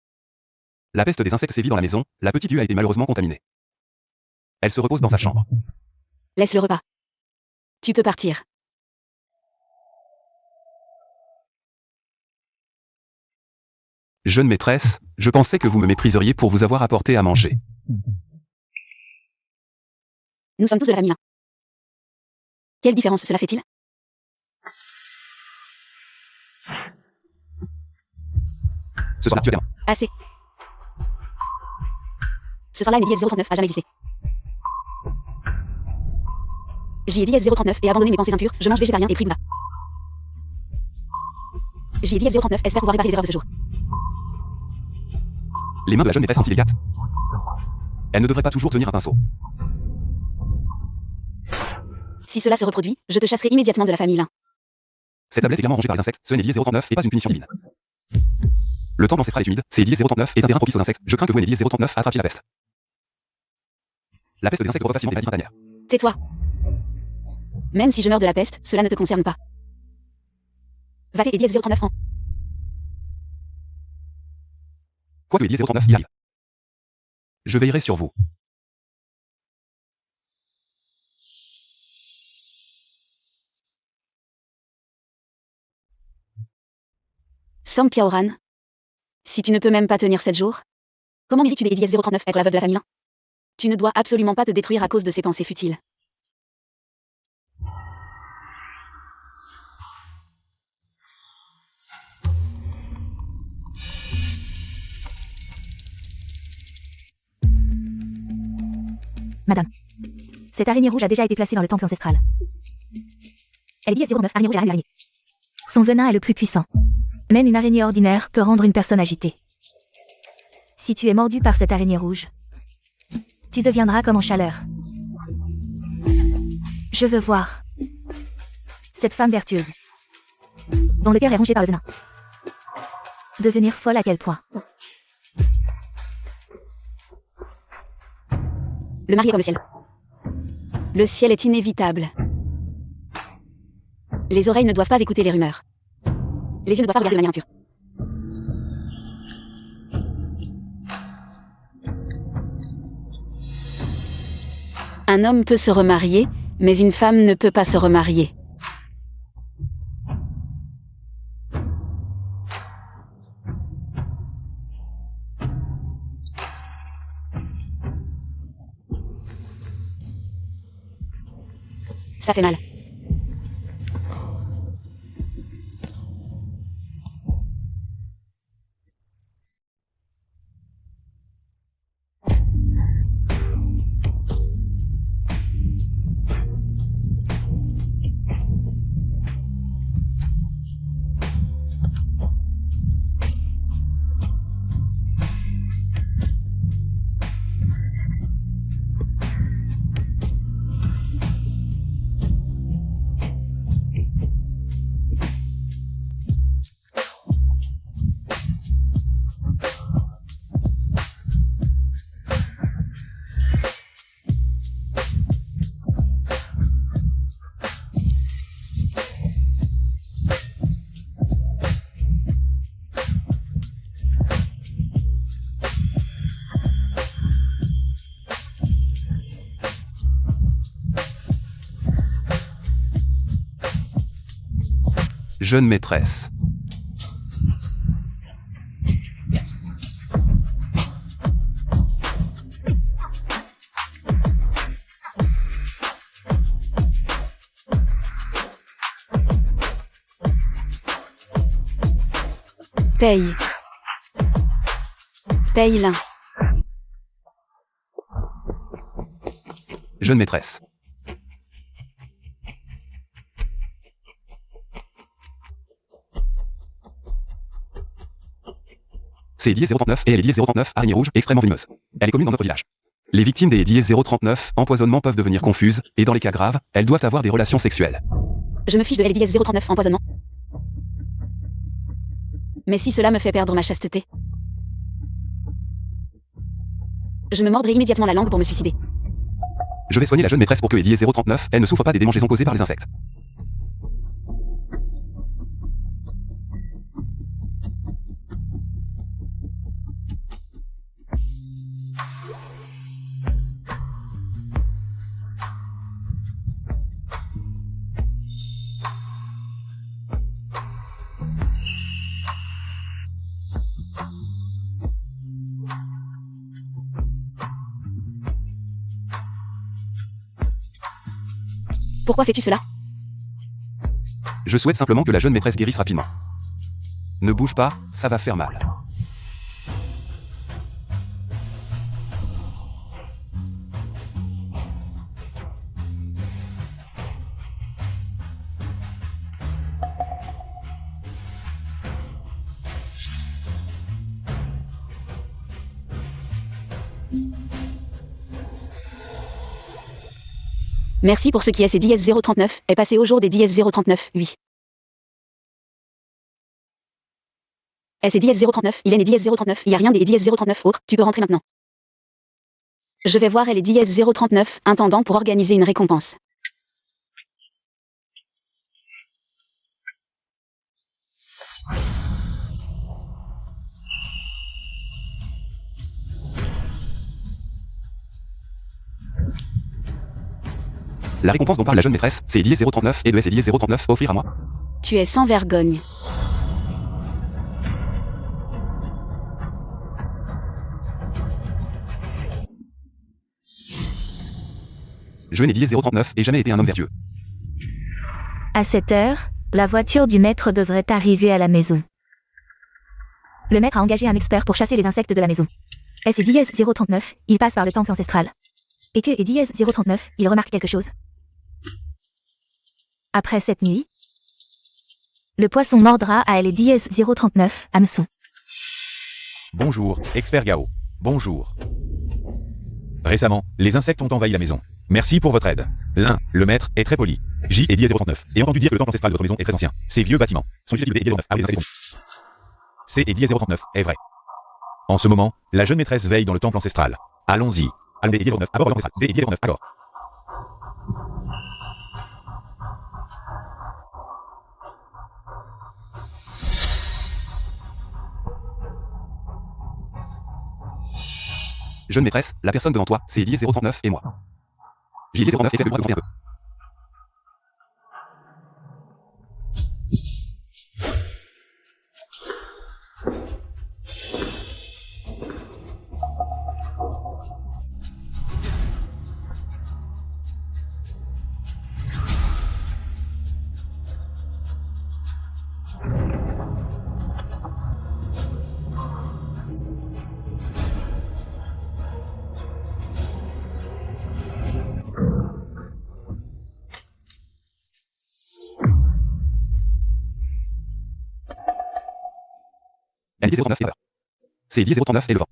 La peste des insectes sévit dans la maison, la petite U a été malheureusement contaminée. Elle se repose dans sa chambre. Laisse le repas. Tu peux partir. Jeune maîtresse, je pensais que vous me mépriseriez pour vous avoir apporté à manger. Nous sommes tous de la famille 1. Quelle différence cela fait-il? Ce soir-là, tu es gamin. Assez. Ce soir-là, les dièse 039 a jamais existé. J'y ai dièse 039 et abandonné mes pensées impures, je mange végétarien et prie Bouddha. J'y ai dièse 039, espère pouvoir réparer les erreurs de ce jour. Les mains de la jeune maîtresse sont-ils délicates? Elle ne devrait pas toujours tenir un pinceau. Si cela se reproduit, je te chasserai immédiatement de la famille 1. Cette tablette est clairement rangée par les insectes, ce n'est dièse 039 et pas une punition divine. Le temps ancestral est humide, c'est dièse 039 est un terrain propice aux insectes, je crains que vous et dièse 039 attrapiez la peste. La peste des insectes provoque facilement des maladies printanières. Tais-toi. Même si je meurs de la peste, cela ne te concerne pas. Va-t-et et dièse 039 ans. Quoi que les dièse 039 y arrive. Je veillerai sur vous. Sam Piaoran. Si tu ne peux même pas tenir 7 jours, comment mérites-tu des dièse 039 être la veuve de la famille 1? Tu ne dois absolument pas te détruire à cause de ces pensées futiles. Madame. Cette araignée rouge a déjà été placée dans le temple ancestral. Elle est dièse 039, araignée rouge, araignée d'araignée. Son venin est le plus puissant. Même une araignée ordinaire peut rendre une personne agitée. Si tu es mordu par cette araignée rouge, tu deviendras comme en chaleur. Je veux voir cette femme vertueuse, dont le cœur est rongé par le venin, devenir folle à quel point? Le mari est comme le ciel. Le ciel est inévitable. Les oreilles ne doivent pas écouter les rumeurs. Les yeux ne doivent pas regarder de manière impure. Un homme peut se remarier, mais une femme ne peut pas se remarier. Ça fait mal. Jeune maîtresse. Paye. Paye l'un. Jeune maîtresse. C'est Dièse 039 et elle est Dièse 039, araignée rouge, extrêmement venimeuse. Elle est commune dans notre village. Les victimes des Dièse 039 empoisonnements peuvent devenir confuses, et dans les cas graves, elles doivent avoir des relations sexuelles. Je me fiche de L10 039 empoisonnement. Mais si cela me fait perdre ma chasteté, je me mordrai immédiatement la langue pour me suicider. Je vais soigner la jeune maîtresse pour que Dièse 039, elle ne souffre pas des démangeaisons causées par les insectes. Pourquoi fais-tu cela? Je souhaite simplement que la jeune maîtresse guérisse rapidement. Ne bouge pas, ça va faire mal. Merci pour ce qui est ces Dièse 039 est passé au jour des Dièse 039, oui. Et c'est Dièse 039, il est né Dièse 039, il n'y a rien des Dièse 039 autres, tu peux rentrer maintenant. Je vais voir elle est Dièse 039, intendant pour organiser une récompense. La récompense dont parle la jeune maîtresse, c'est Dièse 039 et de Dièse 039 offrir à moi. Tu es sans vergogne. Je n'ai Dièse 039 et jamais été un homme vertueux. À cette heure, la voiture du maître devrait arriver à la maison. Le maître a engagé un expert pour chasser les insectes de la maison. Et c'est Dièse 039, il passe par le temple ancestral. Et que est Dièse 039, il remarque quelque chose. Après cette nuit, le poisson mordra à elle et Dièse 039, hameçon. Bonjour, expert Gao. Bonjour. Récemment, les insectes ont envahi la maison. Merci pour votre aide. L'un, le maître, est très poli. J et Dièse 039. Et entendu dire que le temple ancestral de votre maison est très ancien. Ces vieux bâtiments sont susceptibles des Dièse 039 avec des insectes. C et Dièse 039 est vrai. En ce moment, la jeune maîtresse veille dans le temple ancestral. Allons-y. Allons D et Dièse 039, abord le temple ancestral. D et Dièse 039, accord. Jeune maîtresse, la personne devant toi, c'est Dièse 039 et moi. J 039 essaie de me raconter un peu. Elle dit 039 et l'heure. C'est 10 039 et le vent.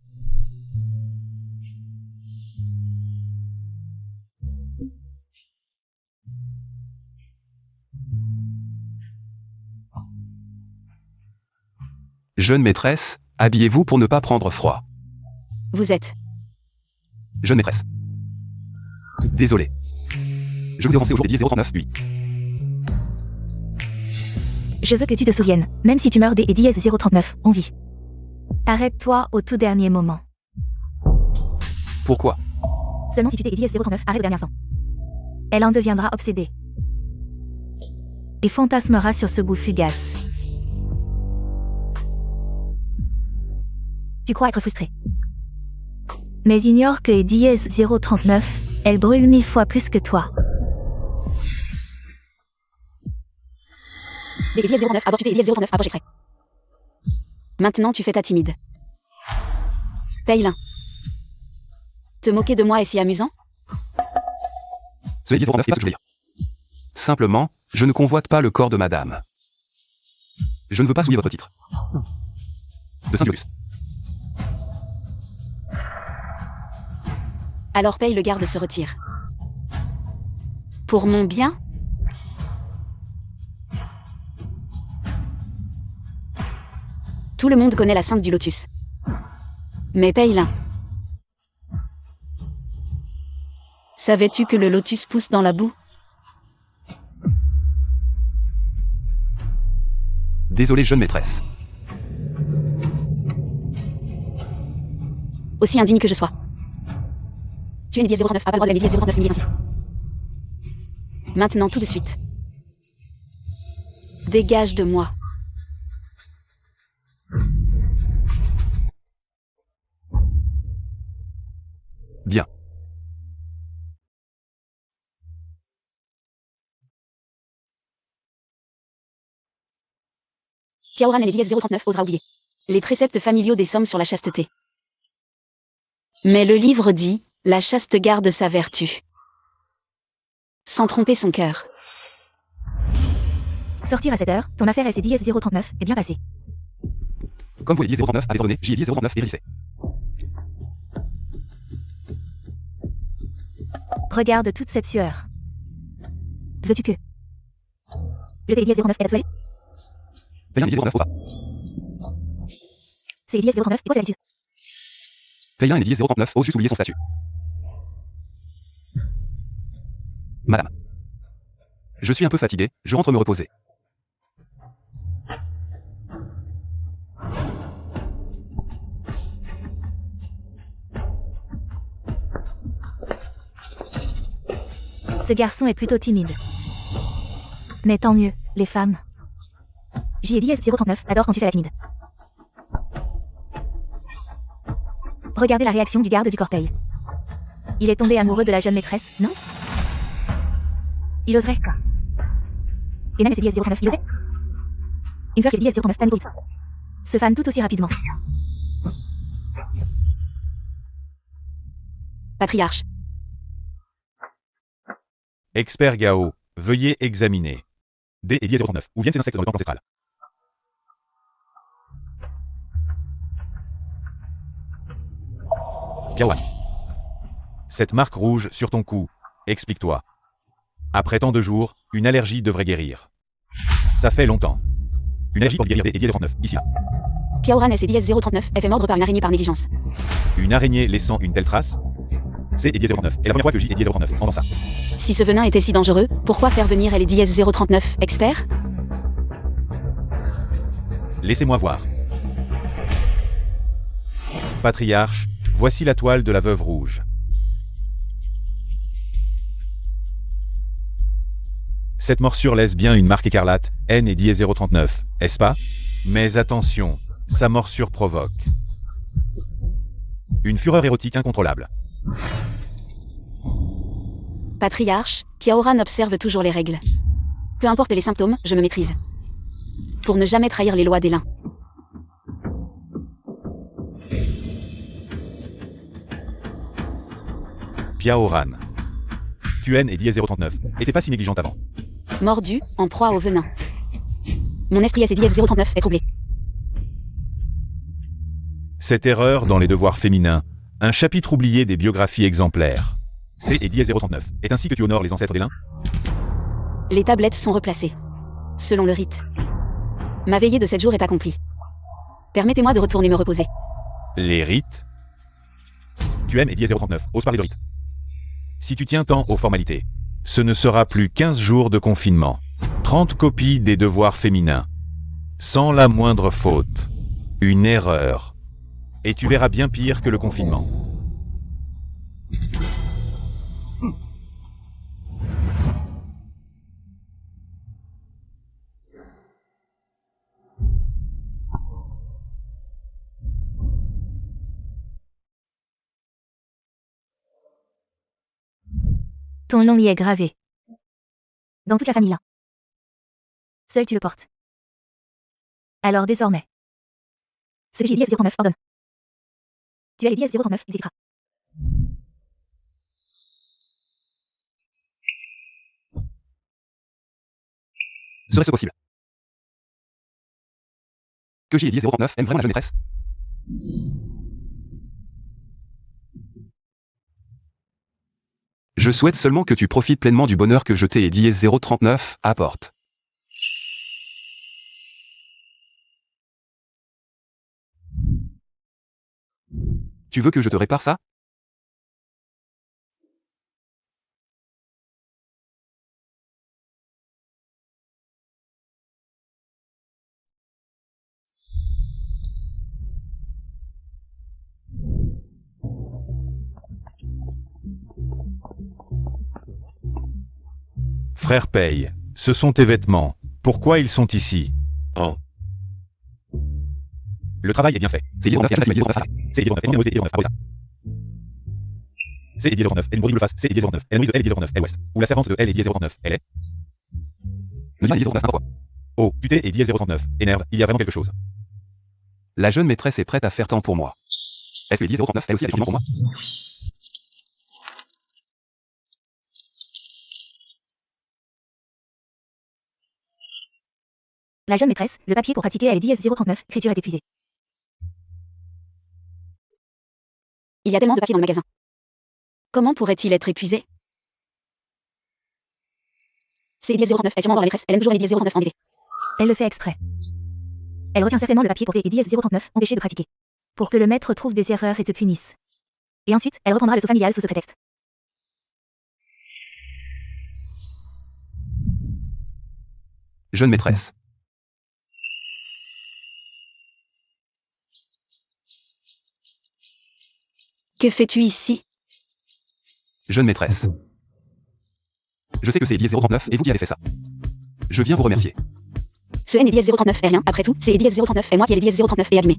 Jeune maîtresse, habillez-vous pour ne pas prendre froid. Vous êtes. Jeune maîtresse. Désolé. Je vous ai avancé au jour des 10 039, oui. Je veux que tu te souviennes, même si tu meurs des et Dièse 039, on vit. Arrête-toi au tout dernier moment. Pourquoi? Seulement si tu t'es et Dièse 039, arrête au dernier instant. Elle en deviendra obsédée. Et fantasmera sur ce bout fugace. Tu crois être frustré. Mais ignore que Dièse 039, elle brûle 1000 fois plus que toi. Des Dièse 09, abord tu t'es Dièse 039, abord j'extrait. Maintenant tu fais ta timide. Paye-l'un. Te moquer de moi est si amusant? Ce est 10,09 et pas ce que je veux dire. Simplement, je ne convoite pas le corps de madame. Je ne veux pas souiller votre titre. De Saint-Lotus. Alors paye, le garde se retire. Pour mon bien? Tout le monde connaît la sainte du lotus. Mais paye-l'un. Savais-tu que le lotus pousse dans la boue? Désolé, jeune maîtresse. Aussi indigne que je sois. Tu es Lady 039, a pas le droit de la Lady 039 humiliée ainsi. Maintenant, tout de suite. Dégage de moi. Bien. Piaoran et Lady 039 osera oublier les préceptes familiaux des sommes sur la chasteté. Mais le livre dit, la chaste garde sa vertu. Sans tromper son cœur. Sortir à 7 heures, ton affaire SCDS 039 est bien passée. Comme vous, Lady 039 a désordonné, j'y ai dit 039 et réfléchissez. Regarde toute cette sueur. Veux-tu que je t'ai dit 039 et la soirée? Paye un Lady 039 au pas. C'est Lady 039 et quoi c'est l'habitude? Paye un et Lady 039 ose juste oublier son statut. Madame. Je suis un peu fatigué, je rentre me reposer. Ce garçon est plutôt timide. Mais tant mieux, les femmes. JD 039 adore quand tu fais la timide. Regardez la réaction du garde du Corpeil. Il est tombé amoureux de la jeune maîtresse, non? Il oserait. Et même SDS 039, il osait. Une fois que SDS 039 fan vite. Se fan tout aussi rapidement. Patriarche. Expert Gao, veuillez examiner. D et 039, où viennent ces insectes dans le temple ancestral? Piawan. Cette marque rouge sur ton cou, explique-toi. Après tant de jours, une allergie devrait guérir. Ça fait longtemps. Une allergie pour guérir D et 039, ici là. Piaoran SDS 039 est fait mordre par une araignée par négligence. Une araignée laissant une telle trace? C et 039, est la première fois que J et 039 entend ça. Si ce venin était si dangereux, pourquoi faire venir Lady 039, expert? Laissez-moi voir. Patriarche, voici la toile de la veuve rouge. Cette morsure laisse bien une marque écarlate, N et 039, est-ce pas? Mais attention, sa morsure provoque une fureur érotique incontrôlable. Patriarche, Piaoran observe toujours les règles. Peu importe les symptômes, je me maîtrise. Pour ne jamais trahir les lois des lins. Piaoran. Tu N et 039, n'était pas si négligente avant. Mordu, en proie au venin. Mon esprit SDS 039 est troublé. Cette erreur dans les devoirs féminins, un chapitre oublié des biographies exemplaires. C et 039, est ainsi que tu honores les ancêtres des lins? Les tablettes sont replacées. Selon le rite. Ma veillée de 7 jours est accomplie. Permettez-moi de retourner me reposer. Les rites? Tu aimes et 039, ose parler de rites. Si tu tiens tant aux formalités, ce ne sera plus 15 jours de confinement. 30 copies des devoirs féminins. Sans la moindre faute. Une erreur. Et tu verras bien pire que le confinement. Ton nom y est gravé. Dans toute la famille là. Seul tu le portes. Alors désormais, Celui qui est DS039 ordonne. Tu as les DS039, exécutera. Serait-ce possible? Que J et Diez 039 aiment vraiment la jeune maîtresse? Je souhaite seulement que tu profites pleinement du bonheur que je t'ai et Diez 039 apporte. Tu veux que je te répare ça? Frère Paye, ce sont tes vêtements. Pourquoi ils sont ici? Oh. Le travail est bien fait. C'est Diez 039 et Diez 039. C'est Diez 09, Diez 09, c'est Diez 09, elle le face, c'est Diez 09, elle nourrit L et Diez 09, L ouest. Ou la servante de L et Diez 039, elle est. Me dit Diez 039 n'importe quoi. Oh, tu t'es et Diez 039, énerve, il y a vraiment quelque chose. La jeune maîtresse est prête à faire tant pour moi. Est-ce que Diez 039 elle aussi a des sentiments pour moi? La jeune maîtresse, le papier pour pratiquer à les DS039, écriture est épuisée. Il y a tellement de papier dans le magasin. Comment pourrait-il être épuisé? C'est Diez 039, elle est sûrement dans la maîtresse, elle aime toujours les Diez 039 embêtés. Elle le fait exprès. Elle retient certainement le papier pour tes DS039, empêcher de pratiquer. Pour que le maître trouve des erreurs et te punisse. Et ensuite, elle reprendra le saut familial sous ce prétexte. Jeune maîtresse. Que fais-tu ici? Jeune maîtresse. Je sais que c'est Diez 039 et vous qui avez fait ça. Je viens vous remercier. Ce N et Diez 039 est rien, après tout, c'est Diez 039 et moi qui ai les Diez 039 et abîmé.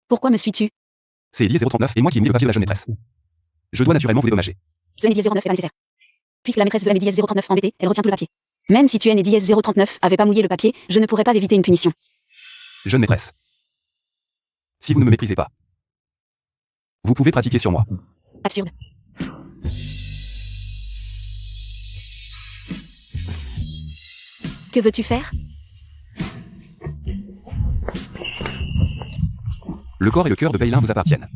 Pourquoi me suis-tu? C'est Diez 039 et moi qui ai mis le papier de la jeune maîtresse. Je dois naturellement vous dédommager. Ce N et Diez 039 est pas nécessaire. Puisque la maîtresse de M et Diez 039 embêtée, elle retient tout le papier. Même si tu N et Diez 039 avait pas mouillé le papier, je ne pourrais pas éviter une punition. Jeune maîtresse. Si vous ne me méprisez pas, vous pouvez pratiquer sur moi. Absurde. Que veux-tu faire? Le corps et le cœur de Paylin vous appartiennent.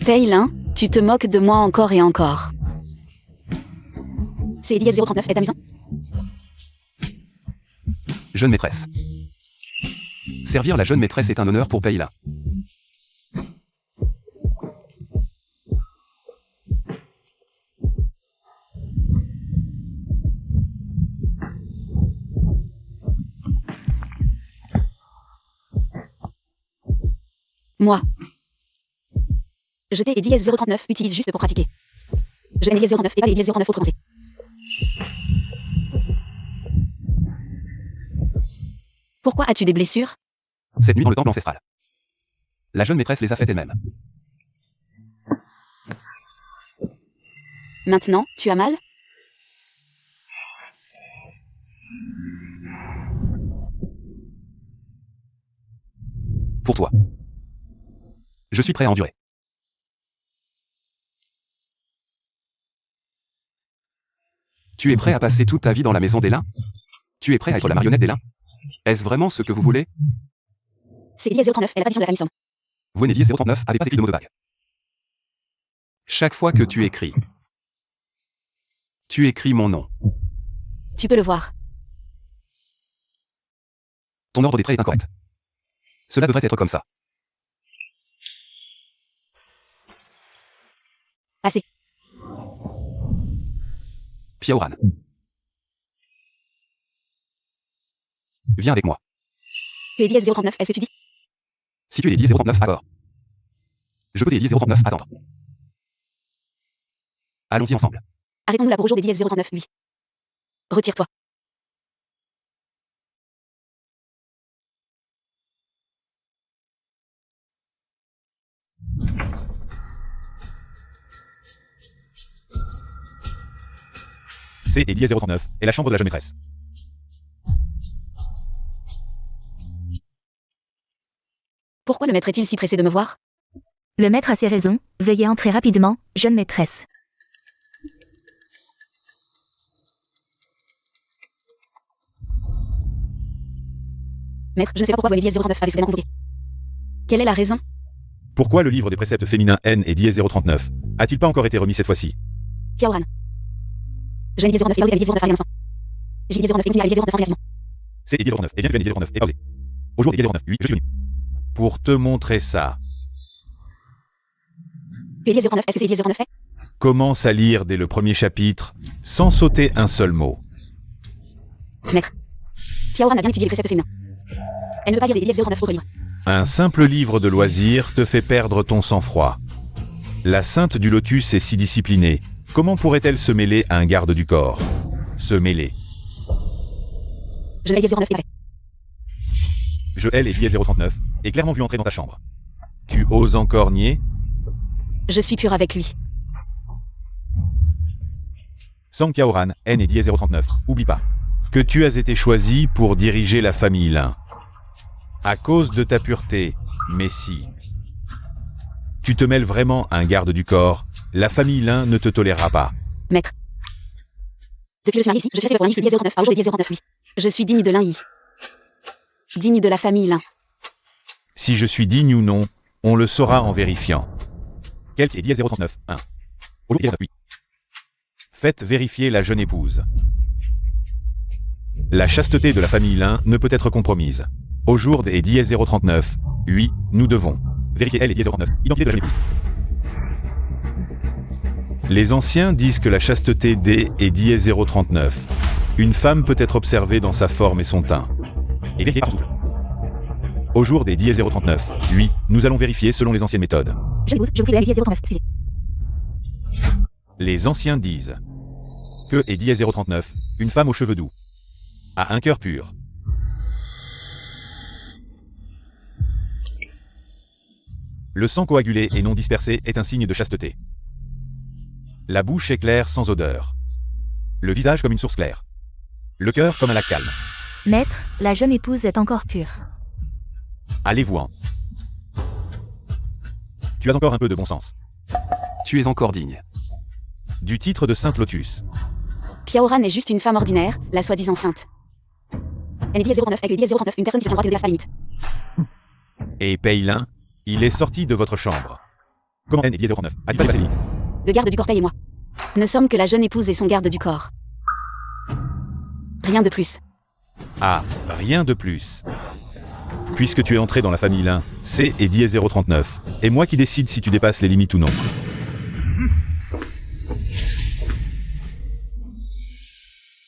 Paylin, tu te moques de moi encore et encore. C'est Diez 039 est amusant. Jeune maîtresse. Servir la jeune maîtresse est un honneur pour Paylin. Moi. Je t'ai et Diez 039 utilise juste pour pratiquer. Je n'ai Diez 09 et pas les Diez 09 autres pensées. Pourquoi as-tu des blessures? Cette nuit dans le temple ancestral. La jeune maîtresse les a faites elle-même. Maintenant, tu as mal? Pour toi. Je suis prêt à endurer. Tu es prêt à passer toute ta vie dans la maison d'Elin? Tu es prêt à être la marionnette d'Elin? Est-ce vraiment ce que vous voulez? C'est Diez 039 est la tradition de la famille Somme. Vous et Diez 039 avez pas écrit de mot de bague. Chaque fois que tu écris mon nom. Tu peux le voir. Ton ordre des traits est incorrect. Cela devrait être comme ça. Assez. Piaoran. Viens avec moi. Tu es Diez 039, est-ce que tu dis? Si tu es Diez 039, accord. Je peux t'aider Diez 039, attendre. Allons-y ensemble. Arrêtons-nous là pour aujourd'hui des Diez 039, lui. Retire-toi. C et 10-039 est la chambre de la jeune maîtresse. Pourquoi le maître est-il si pressé de me voir? Le maître a ses raisons, veuillez entrer rapidement, jeune maîtresse. Maître, je ne sais pas pourquoi vous avez 10-039 avez soudainement convoqué. Quelle est la raison? Pourquoi le livre des préceptes féminins N et 10-039 a-t-il pas encore été remis cette fois-ci? Piaoran. Je n'ai 10-039 et vous avez 10-039 à l'instant. J'ai 10-039 et vous avez 10-039 en l'instant. C et 10-039 et bien que 10-039 est pausé. Au jour des 10-039, oui, je suis venu. Pour te montrer ça, Que 10-039, est-ce que c'est 10-039 fait? commence à lire dès le premier chapitre, sans sauter un seul mot. Maître. Piaoran a bien étudié les préceptes féminins. Elle ne veut pas lire des 10-039 autres livres. Un simple livre de loisirs te fait perdre ton sang-froid. La sainte du lotus est si disciplinée, comment pourrait-elle se mêler à un garde du corps? Se mêler. Je n'ai 10-039 et fait. Je hais les 10-039, et clairement vu entrer dans ta chambre. Tu oses encore nier? Je suis pur avec lui. Sang Piaoran, N et 10-039, oublie pas que tu as été choisi pour diriger la famille Lin. À cause de ta pureté, mais si tu te mêles vraiment à un garde du corps, la famille Lin ne te tolérera pas. Maître. Depuis que je suis marié ici, je suis passé pour un livre de 10-039 à au jour des 10-039 oui. Je suis digne de l'In. Digne de la famille Lin. Si je suis digne ou non, on le saura en vérifiant. Quel est 10-039, 1. Au jour des 10-039, oui. Faites vérifier la jeune épouse. La chasteté de la famille Lin ne peut être compromise. Au jour des 10-039, oui, nous devons vérifier elle et 10-039, identité de la jeune épouse. Les anciens disent que la chasteté D est 10-039. Une femme peut être observée dans sa forme et son teint. Et vérifiée par souffle. Au jour des 10-039, oui, nous allons vérifier selon les anciennes méthodes. Je vous prie de la 10-039, excusez. Les anciens disent que est 10-039, une femme aux cheveux doux, a un cœur pur. Le sang coagulé et non dispersé est un signe de chasteté. La bouche est claire sans odeur. Le visage comme une source claire. Le cœur comme un lac calme. Maître, la jeune épouse est encore pure. Allez-vous-en. Tu as encore un peu de bon sens. Tu es encore digne. Du titre de Sainte Lotus. Piaoran est juste une femme ordinaire, la soi-disant sainte. Elle est 10-039 avec les 10-039, une personne qui se sent droite et dépasse la limite. Et Peilin, il est sorti de votre chambre. Comment N et 10-039 a-t-il pas dépassé la limite? Le garde du corps paye et moi. Ne sommes que la jeune épouse et son garde du corps. Rien de plus. Ah, rien de plus. Puisque tu es entré dans la famille Lin, C et 10-039, et moi qui décide si tu dépasses les limites ou non.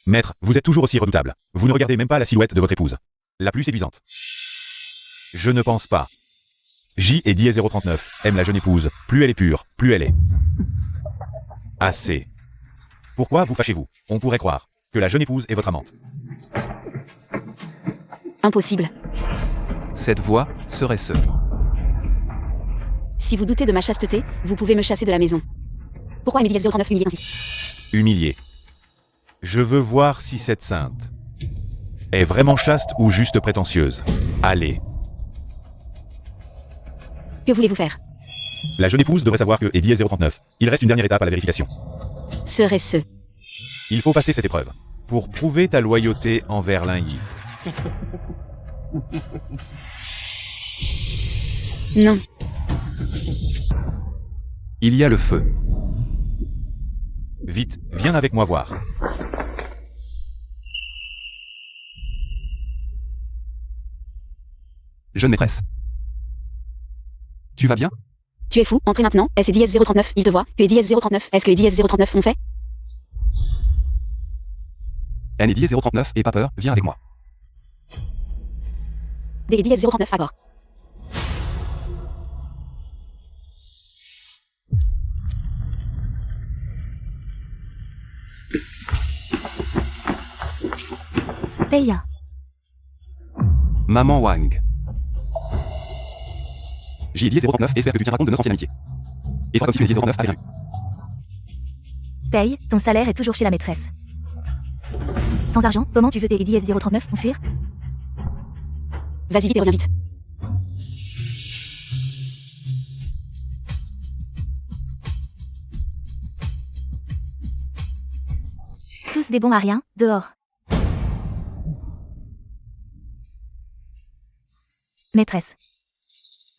Maître, vous êtes toujours aussi redoutable. Vous ne regardez même pas la silhouette de votre épouse. La plus séduisante. Je ne pense pas. J et 10-039 aiment la jeune épouse. Plus elle est pure, plus elle est. Assez. Pourquoi vous fâchez-vous? On pourrait croire que la jeune épouse est votre amante. Impossible. Cette voix serait ce. Si vous doutez de ma chasteté, vous pouvez me chasser de la maison. Pourquoi Amélie 039 humiliée ainsi? Humilié. Je veux voir si cette sainte est vraiment chaste ou juste prétentieuse. Allez. Que voulez-vous faire? La jeune épouse devrait savoir que est 10-039. Il reste une dernière étape à la vérification. Serait-ce? Il faut passer cette épreuve pour prouver ta loyauté envers Lin Yi. Non. Il y a le feu. Vite, viens avec moi voir. Jeune maîtresse. Tu vas bien? Tu es fou, entrez maintenant, S et 10-039, il te voit, que est 10-039, est-ce que les 10-039 ont fait? N et 10-039, et pas peur, viens avec moi. Des 10-039, accord. Peia. Maman Wang. J 10-039, espère que tu tiendras compte de notre ancienne amitié. Et toi comme si tu es 10-039 avait rien eu. Paye, ton salaire est toujours chez la maîtresse. Sans argent, comment tu veux tes IDS 039 fuir? Vas-y vite et reviens vite. Tous des bons à rien, dehors. Maîtresse.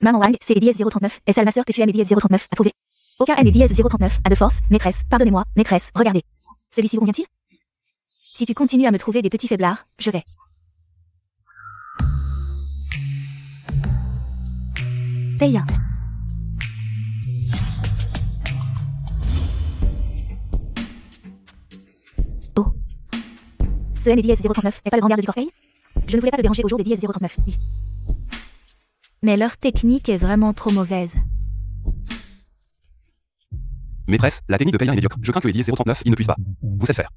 Maman Wang, c'est Eddie S039. Est-ce à ma sœur que tu aimes Eddie S039 à trouver? Aucun Eddie S039 a de force. Maîtresse, pardonnez-moi, maîtresse, regardez. Celui-ci vous convient-il? Si tu continues à me trouver des petits faiblards, je vais. Paye. Oh. Ce N Eddie S039 n'est pas le grand garde du corps Paye? Je ne voulais pas te déranger au jour des Eddie S039. Oui. Mais leur technique est vraiment trop mauvaise. Maîtresse, la technique de Payan est médiocre. Je crains que Eddie 039 il ne puisse pas vous satisfaire.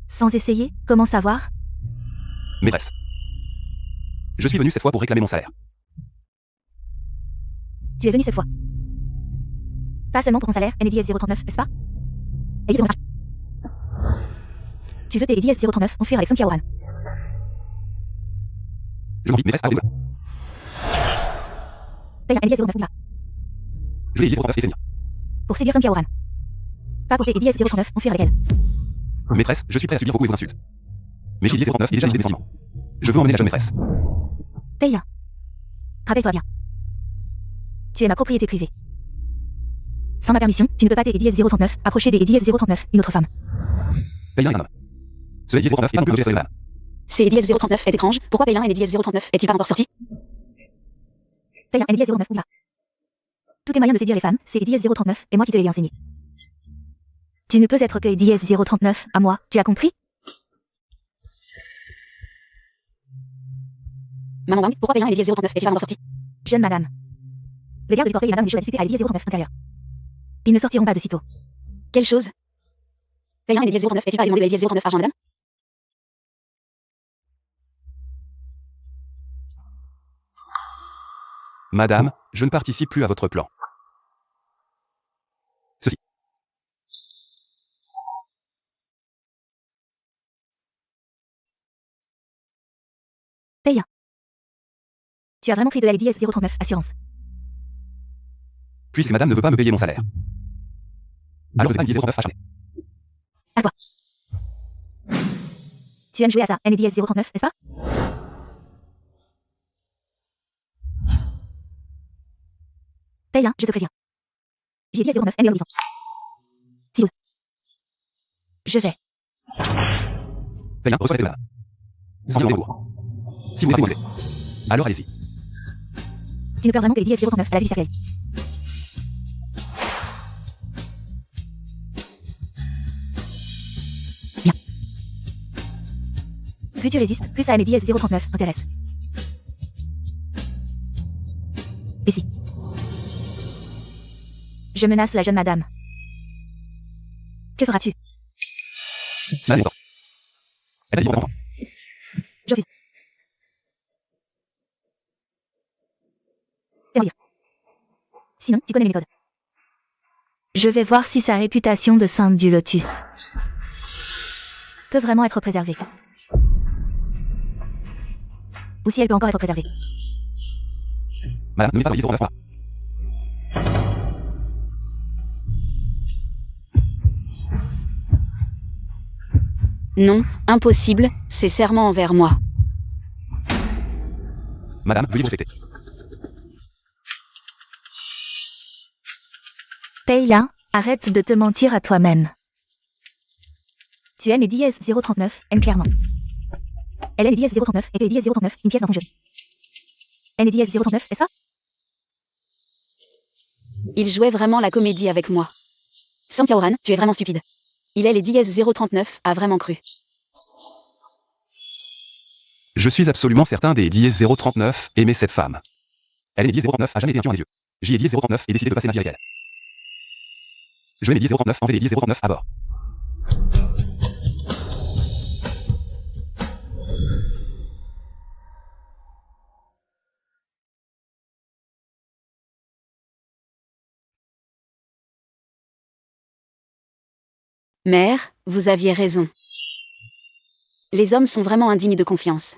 Sans essayer, comment savoir? Maîtresse. Je suis venu cette fois pour réclamer mon salaire. Tu es venu cette fois. Pas seulement pour ton salaire, NDS 039, n'est-ce pas? Tu veux tes IDS 039 fuir avec Sun Qiaoran. Je m'en dis, maîtresse, arrêtez-vous. Paye un NDS 09 là. Je vais Eddie 039 et finir. Pour séduire Sun Qiaoran. Pas pour tes IDS 039 fuir avec elle. Maîtresse, je suis prêt à subir vos coups et vos insultes. Mais chez Eddie 039 il est déjà décidé des sentiments. Je veux emmener la jeune maîtresse. Paye. Rappelle-toi bien. Tu es ma propriété privée. Sans ma permission, tu ne peux pas tes IDS 039 approcher des IDS 039, une autre femme. Payan est un homme. Ce Eddie 039 est pas non plus obligé de rester C'est Eddie S039 est étrange. Pourquoi Paylin et Eddie S039 est-il pas encore sorti? Paye un NDS 09 là. Tous tes moyens de séduire les femmes, c'est IDS 039, et moi qui te l'ai enseigné. Tu ne peux être que IDS 039 à moi, tu as compris? Maman Wang, pourquoi Paylin et Eddie S039 est-il pas encore sorti? Jeune madame. Les gardes du corps et madame des choses à discuter à IDS 039 intérieur. Ils ne sortiront pas de sitôt. Quelle chose? Paylin et Eddie S039 est-il pas demandé à Eddie S039 argent madame? Madame, je ne participe plus à votre plan. Ceci. Paye. Tu as vraiment pris de la IDS 039 assurance. Puisque madame ne veut pas me payer mon salaire. Alors je vais pas Eddie 039 acharné. À toi. Tu aimes jouer à ça, NDS 039, n'est-ce pas? Paye, je te préviens. J'ai dit 09, M horizon. 6 Je vais. Payan, reçoit les deux madame. Sans violenter vos cours. Si vous n'êtes pas motivé. Alors allez-y. Tu ne peurs vraiment que les 10 09 à la vue du cercueil. Bien. Plus tu résistes, plus à mes 10 039 intéresse. Et si je menace la jeune madame. Que feras-tu? Si madame est contente. Elle a dit qu'on Je refuse. Fais-moi dire. Sinon, tu connais mes méthodes. Je vais voir si sa réputation de sainte du lotus peut vraiment être préservée. Ou si elle peut encore être préservée. Madame, ne mettez pas Eddie 039 là. Non, impossible, c'est serment envers moi. Madame, veuillez vous respecter. Paye-la, arrête de te mentir à toi-même. Tu aimes Eddie 039, N clairement. Elle est Eddie 039 et Eddie 039, une pièce dans ton jeu. N Eddie 039, est-ce ça? Il jouait vraiment la comédie avec moi. Sun Qiaoran, tu es vraiment stupide. Il est les 10 039, a vraiment cru. Je suis absolument certain des Eddie 039 aimer cette femme. Elle est Eddie 039 a jamais été un tueur à mes yeux. J'ai Eddie 039 et décidé de passer ma vie avec elle. Je vais Eddie 039 enlever Eddie 039 à bord. Mère, vous aviez raison. Les hommes sont vraiment indignes de confiance.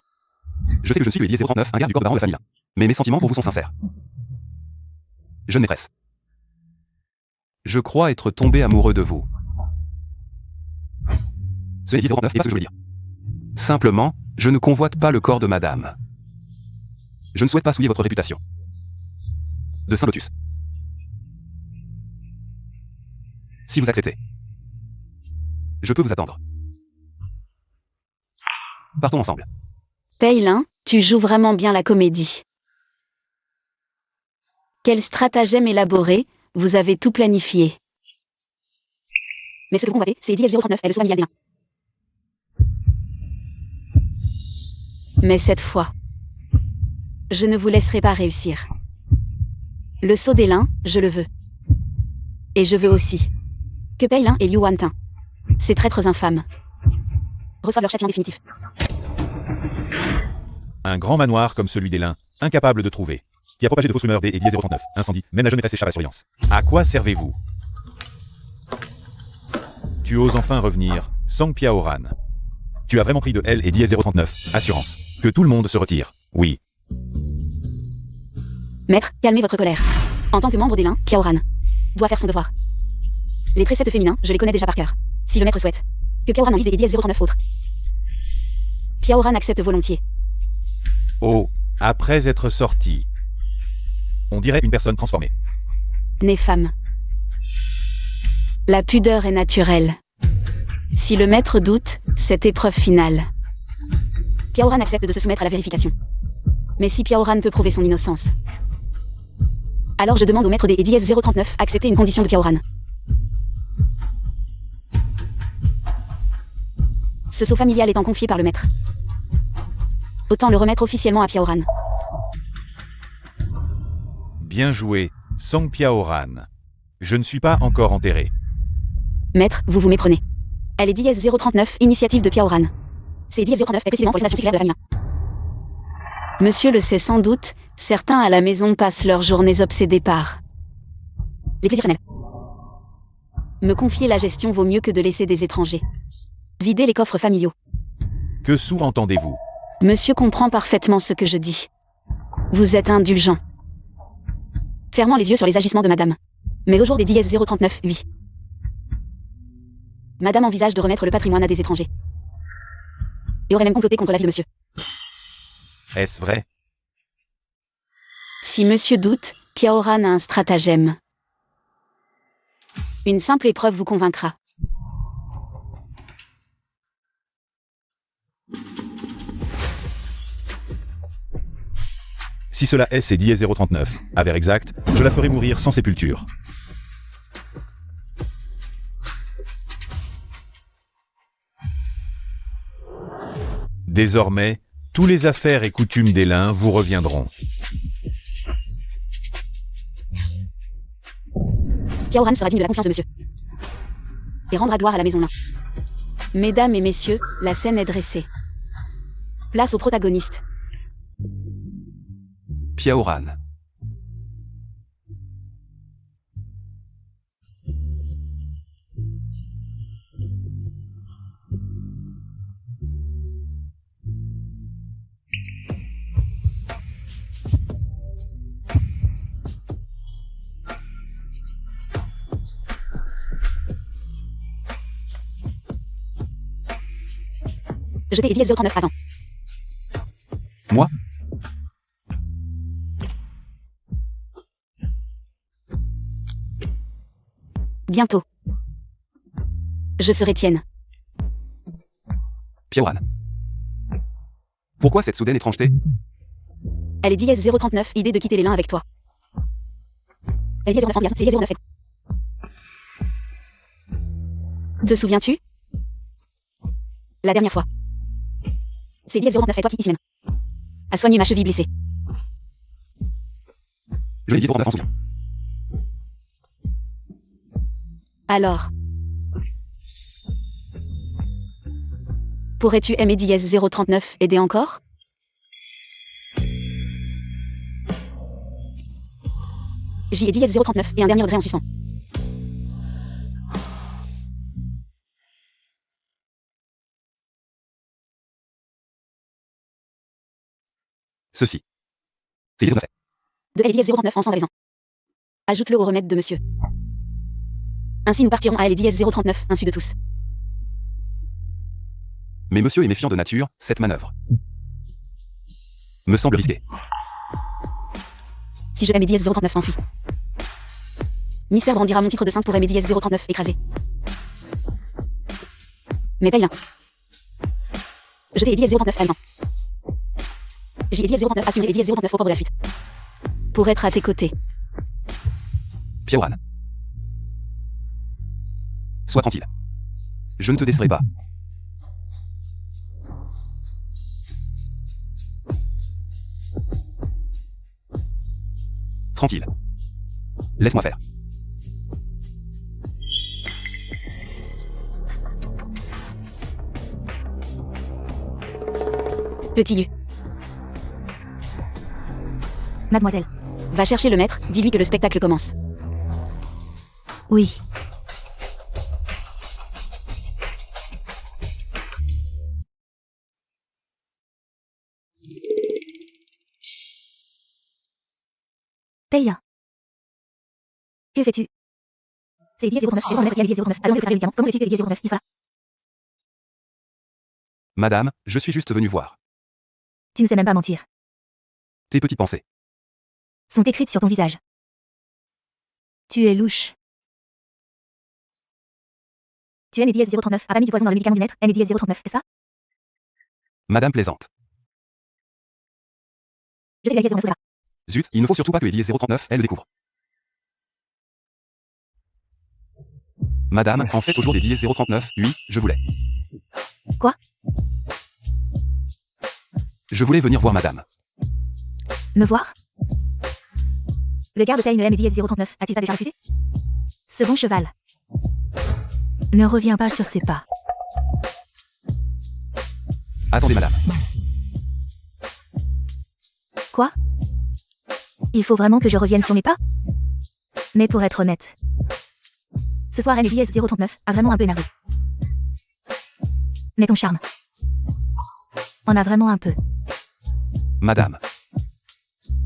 Je sais que je suis le Diez 039, un garde du corps de baron de famille. Mais mes sentiments pour vous sont sincères. Jeune maîtresse. Je crois être tombé amoureux de vous. Ce n'est Diez 039 et pas ce que je voulais dire. Simplement, je ne convoite pas le corps de madame. Je ne souhaite pas souiller votre réputation. De Saint Lotus. Si vous acceptez, je peux vous attendre. Partons ensemble. Peilin, tu joues vraiment bien la comédie. Quel stratagème élaboré, vous avez tout planifié. Mais ce que vous convoitez, c'est Diez 039 et le sceau familial des nains. Mais cette fois, je ne vous laisserai pas réussir. Le sceau des lins, je le veux. Et je veux aussi que Peilin et Liu Wantin, ces traîtres infâmes, reçoivent leur châtiment définitif. Un grand manoir comme celui des Lins, incapable de trouver, qui a propagé de fausses rumeurs des Diez 039, incendie, même la jeune maîtresse échappe à la surveillance. À quoi servez-vous? Tu oses enfin revenir, Song Piaoran. Tu as vraiment pris de elle et Diez 039, assurance. Que tout le monde se retire, oui. Maître, calmez votre colère. En tant que membre des lins, Piaoran doit faire son devoir. Les préceptes féminins, je les connais déjà par cœur. Si le maître souhaite que Piaoran en lise des Diez 039 autres, Piaoran accepte volontiers. Oh, après être sorti. On dirait une personne transformée. Née femme. La pudeur est naturelle. Si le maître doute, c'est épreuve finale. Piaoran accepte de se soumettre à la vérification. Mais si Piaoran peut prouver son innocence, alors je demande au maître des Diez 039 d'accepter une condition de Piaoran. Ce sceau familial étant confié par le maître, autant le remettre officiellement à Piaoran. Bien joué, Song Piaoran. Je ne suis pas encore enterré. Maître, vous vous méprenez. Elle est Diez 039, initiative de Piaoran. C'est Diez 039 est précisément pour les nations séculaires de la famille. Monsieur le sait sans doute, certains à la maison passent leurs journées obsédés par les plaisirs charnels. Me confier la gestion vaut mieux que de laisser des étrangers vider les coffres familiaux. Que sous-entendez-vous? Monsieur comprend parfaitement ce que je dis. Vous êtes indulgent. Fermant les yeux sur les agissements de madame. Mais au jour des Diez 039, oui. Madame envisage de remettre le patrimoine à des étrangers. Et aurait même comploté contre la vie de monsieur. Est-ce vrai? Si monsieur doute, Piaoran a un stratagème. Une simple épreuve vous convaincra. Si cela est ces Diez 039, avers exact, je la ferai mourir sans sépulture. Désormais, tous les affaires et coutumes des Lins vous reviendront. Piaoran sera digne de la confiance de monsieur. Et rendra gloire à la maison Lin. Mesdames et messieurs, la scène est dressée. Place au protagoniste. Piaoran. Jetez les Diez 039, attends. Moi? Bientôt. Je serai tienne. Piaoran. Pourquoi cette soudaine étrangeté? Elle est Diez 039, idée de quitter les lins avec toi. Elle est Diez 039, c'est Diez 039. Te souviens-tu? La dernière fois. C'est Diez 039 et toi qui, ici même, a soigné ma cheville blessée. Je l'ai dit 039 en souvenir. Alors, pourrais-tu aimer Diez 039 aider encore? J'y ai Diez 039 et un dernier regret en suspens. Ceci. C'est 19 fait. De Ellie 039 en sans avisant. Ajoute-le au remède de monsieur. Ainsi nous partirons à Ellie 039, insu de tous. Mais monsieur est méfiant de nature, cette manœuvre me semble risquée. Si je mets 039 enfui. Mystère brandira mon titre de sainte pour Ellie 039 écrasé. Mais paye un. Jetez Ellie 039 allemand. J'ai Ellie 039 assuré Ellie 039 au bord de la fuite. Pour être à tes côtés. Piaoran. Sois tranquille. Je ne te décerai pas. Tranquille. Laisse-moi faire. Petit U. Mademoiselle. Va chercher le maître, dis-lui que le spectacle commence. Oui. Paye. Que fais-tu? C'est Ellie 039, et le remède Ellie 039. Attends de préparer le médicament. Comment fais-tu que Ellie 039 il soit là? Madame, je suis juste venu voir. Tu ne sais même pas mentir. Tes petites pensées. Sont écrites sur ton visage. Tu es louche. Tu es Ellie 039, a pas mis du poison dans le médicament du maître, Ellie 039, c'est ça? Madame plaisante. Je sais que Ellie 039 là. Zut, il ne faut surtout pas que Ellie 039, elle le découvre. Madame, en fait au jour des 039, oui, je voulais. Quoi? Je voulais venir voir madame. Me voir? Le garde paye une Ellie 039, as-tu pas déjà refusé? Second cheval. Ne reviens pas sur ses pas. Attendez madame. Quoi? Il faut vraiment que je revienne sur mes pas? Mais pour être honnête, ce soir Ellie 039 a vraiment un peu énervé. Mais ton charme en a vraiment un peu. Madame.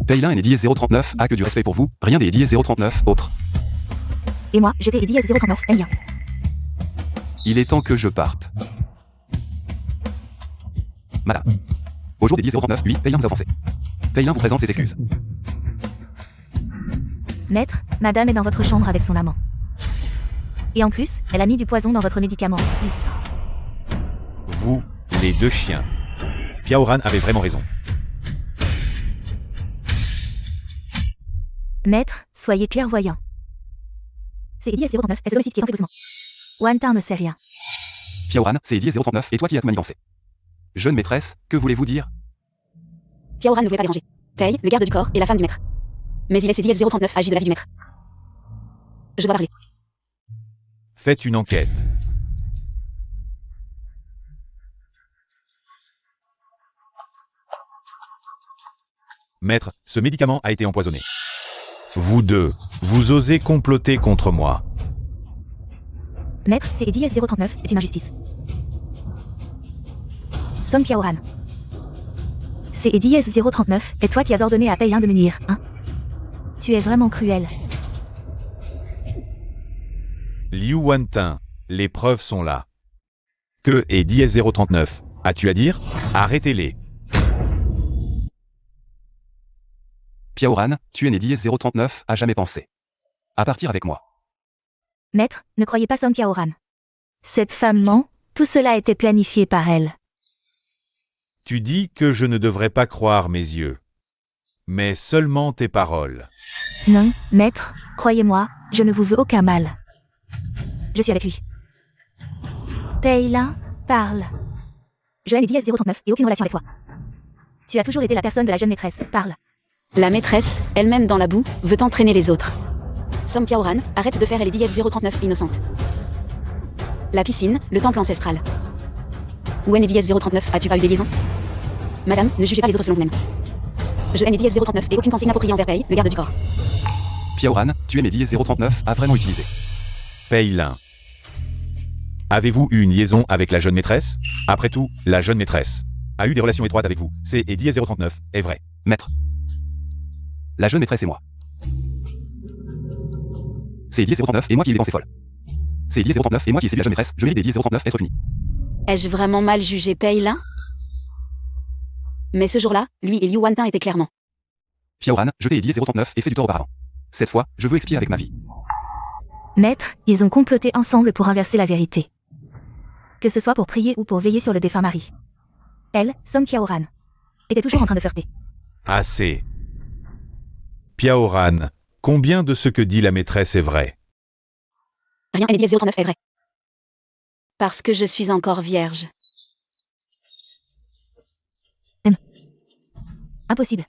Paylin et Ellie 039 a que du respect pour vous, rien des Ellie 039 autres. Et moi, j'étais Ellie 039, aime bien. Il est temps que je parte. Madame. Au jour des 039, oui, Paylin vous a offensé. Paylin vous présente ses excuses. Maître, madame est dans votre chambre avec son amant. Et en plus, elle a mis du poison dans votre médicament. Putain. Vous, les deux chiens. Piaoran avait vraiment raison. Maître, soyez clairvoyant. C'est Ellie 039, est-ce domestique qui est entré doucement? Wantin ne sait rien. Piaoran, c'est Ellie 039 et toi qui as tout manigancé. Jeune maîtresse, que voulez-vous dire? Piaoran ne voulait pas déranger. Paye, le garde du corps et la femme du maître. Mais il laisse Ellie 039 agir de la vie du maître. Je dois parler. Faites une enquête. Maître, ce médicament a été empoisonné. Vous deux, vous osez comploter contre moi. Maître, c'est Ellie 039, c'est une injustice. Somme Piaoran. C'est Ellie 039, et toi qui as ordonné à Paylin de me nuire, hein? Tu es vraiment cruel. Liu Wantin, les preuves sont là. Que est 039? As-tu à dire? Arrêtez-les. Piaoran, tu es né Ellie 039 à jamais penser. À partir avec moi. Maître, ne croyez pas Somme Piaoran. Cette femme ment, tout cela a été planifié par elle. Tu dis que je ne devrais pas croire mes yeux. Mais seulement tes paroles. Non, maître, croyez-moi, je ne vous veux aucun mal. Je suis avec lui. Paylin, parle. Joanne est Ellie 039 et aucune relation avec toi. Tu as toujours été la personne de la jeune maîtresse, parle. La maîtresse, elle-même dans la boue, veut entraîner les autres. Somme Piaoran, arrête de faire Ellie 039 innocente. La piscine, le temple ancestral. Où est Ellie 039, as-tu pas eu des liaisons? Madame, ne jugez pas les autres selon vous-même. Je Ellie 039 et aucune pensée inappropriée envers Paye, le garde du corps. Piaoran, tu es né Ellie 039 à vraiment utiliser. Paylin. Avez-vous eu une liaison avec la jeune maîtresse? Après tout, la jeune maîtresse. a eu des relations étroites avec vous. C'est et dièse 039 est vrai. Maître. La jeune maîtresse et moi. C'est dièse 039 et moi qui ai des pensées folles. C'est dièse 039 et moi qui ai séduit la jeune maîtresse. Je mérite des dièse 039 être puni. Ai-je vraiment mal jugé Pei Lin? Mais ce jour-là, lui et Liu Wantin étaient clairement. Xiaoran, je t'ai et dièse 039 et fait du tort auparavant. Cette fois, je veux expier avec ma vie. Maître, ils ont comploté ensemble pour inverser la vérité. Que ce soit pour prier ou pour veiller sur le défunt mari. Elle, Song Qiaoran, était toujours en train de flirter. Assez. Piaoran, combien de ce que dit la maîtresse est vrai? Rien et dièse 039 est vrai. Parce que je suis encore vierge. Impossible.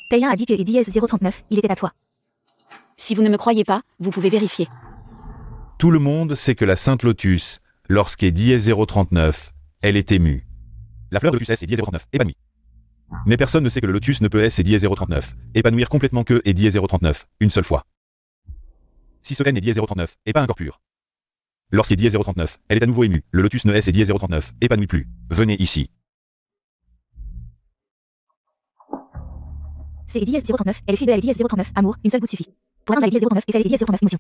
Pei Lin a dit que dièse 039, il était à toi. Si vous ne me croyez pas, vous pouvez vérifier. Tout le monde sait que la Sainte Lotus, lorsqu'est dièse 039, elle est émue. La fleur de lotus est dièse 039, épanouie. Mais personne ne sait que le lotus ne peut S et dièse 039, épanouir complètement que et dièse 039, une seule fois. Si ce N est dièse 039, et pas un corps pur. Lorsqu'est dièse 039, elle est à nouveau émue, le lotus ne S et dièse 039, épanouit plus. Venez ici. C'est dièse 039, elle est fille de la dièse 039, amour, une seule goutte suffit. Pour atteindre la dièse 039, il fallait dièse 039, émotion.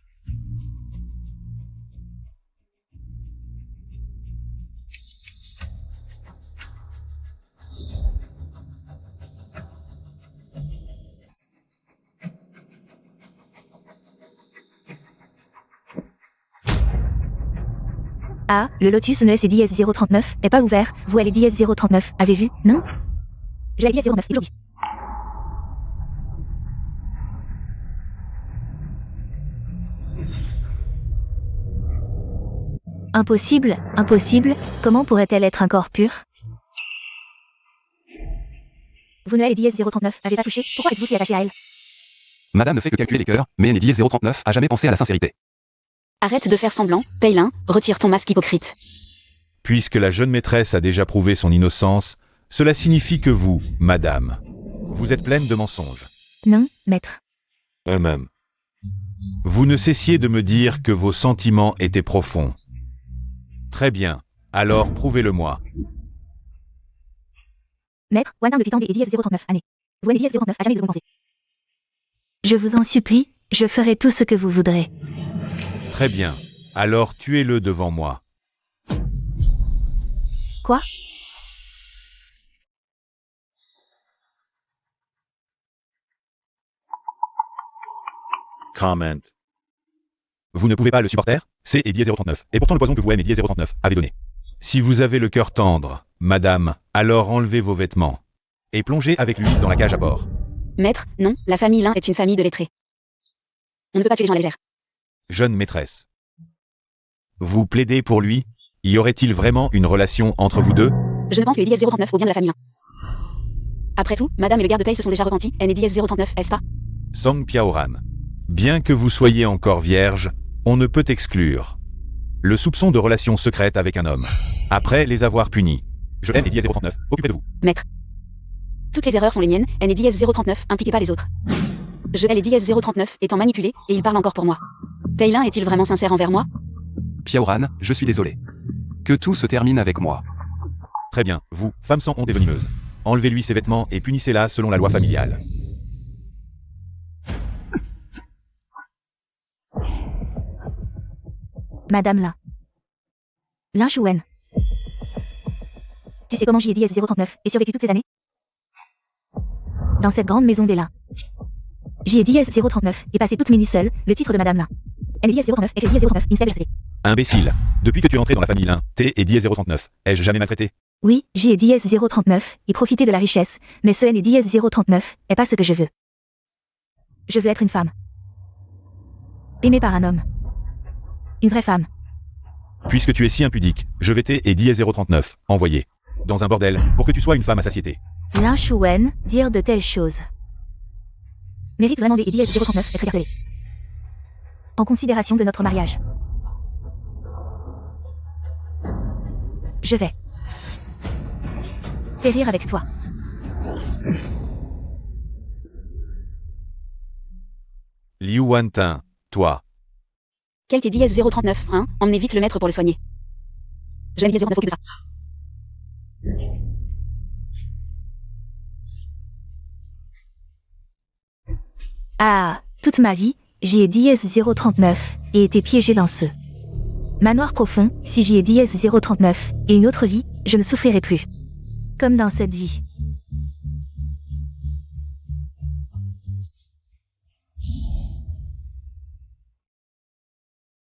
Ah, le lotus ne est dièse 039 est pas ouvert, vous allez dièse 039, avez vu, non? Je l'ai dièse 09, toujours dit. Impossible, impossible, comment pourrait-elle être un corps pur? Vous ne allez dièse 039, avez pas touché, pourquoi êtes-vous si attaché à elle? Madame ne fait que calculer les cœurs, mais elle est dièse 039 a jamais pensé à la sincérité. Arrête de faire semblant, Pei Lin, retire ton masque hypocrite. Puisque la jeune maîtresse a déjà prouvé son innocence, cela signifie que vous, madame, vous êtes pleine de mensonges. Non, maître. Même. Vous ne cessiez de me dire que vos sentiments étaient profonds. Très bien, alors prouvez-le-moi. Maître, Wantin depuis tant des dièse 039 années. Vous allez dièse 039, à jamais ils ont pensé. Je vous en supplie, je ferai tout ce que vous voudrez. Très bien, alors tuez-le devant moi. Quoi? Comment. Vous ne pouvez pas le supporter, c'est et dièse 039, et pourtant le poison que vous aimez dièse 039 avez donné. Si vous avez le cœur tendre, madame, alors enlevez vos vêtements. Et plongez avec lui dans la cage à bord. Maître, non, la famille Lin est une famille de lettrés. On ne peut pas tuer les gens à la légère. Jeune maîtresse. Vous plaidez pour lui? Y aurait-il vraiment une relation entre vous deux? Je ne pense que dièse 039 au bien de la famille Lin. Après tout, madame et le garde de paye se sont déjà repentis, elle est dièse 039, est-ce pas? Song Piaoran. Bien que vous soyez encore vierge, on ne peut exclure le soupçon de relation secrète avec un homme. Après les avoir punis. Je aime et dièse 039, occupez de vous. Maître. Toutes les erreurs sont les miennes, elle est dièse 039, impliquez pas les autres. Elle est dièse 039, étant manipulée, et il parle encore pour moi. Pei Lin est-il vraiment sincère envers moi? Xiaoran, je suis désolé. Que tout se termine avec moi. Très bien, vous, femme sans honte et venimeuse. Enlevez-lui ses vêtements et punissez-la selon la loi familiale. Madame Lin. Lin Shuen. Tu sais comment j'y ai dièse 039 et survécu toutes ces années? Dans cette grande maison des Lin. J'y ai dièse 039 et passé toutes mes nuits seule, le titre de Madame Lin. Elle est dièse 039 et dièse 039, une stèle. Imbécile. Depuis que tu es entré dans la famille Lin, t'es et dièse 039. Ai-je jamais maltraité? Oui, j'y ai dièse 039 et profiter de la richesse, mais ce N est dièse 039 est pas ce que je veux. Je veux être une femme. Aimée par un homme. Une vraie femme. Puisque tu es si impudique, je vais t'aider et dièse 039, envoyer dans un bordel, pour que tu sois une femme à satiété. Lin Shuen, dire de telles choses. Mérite vraiment des dièse 039 être écartelé. En considération de notre mariage. Je vais périr avec toi. Liu Wantin, toi. Quelque dièse 039, hein, emmenez vite le maître pour le soigner. J'aime dièse 039, occupe de ça. Ah, toute ma vie, j'y ai dièse 039 et été piégé dans ce manoir profond. Si j'y ai dièse 039 et une autre vie, je me souffrirai plus. Comme dans cette vie.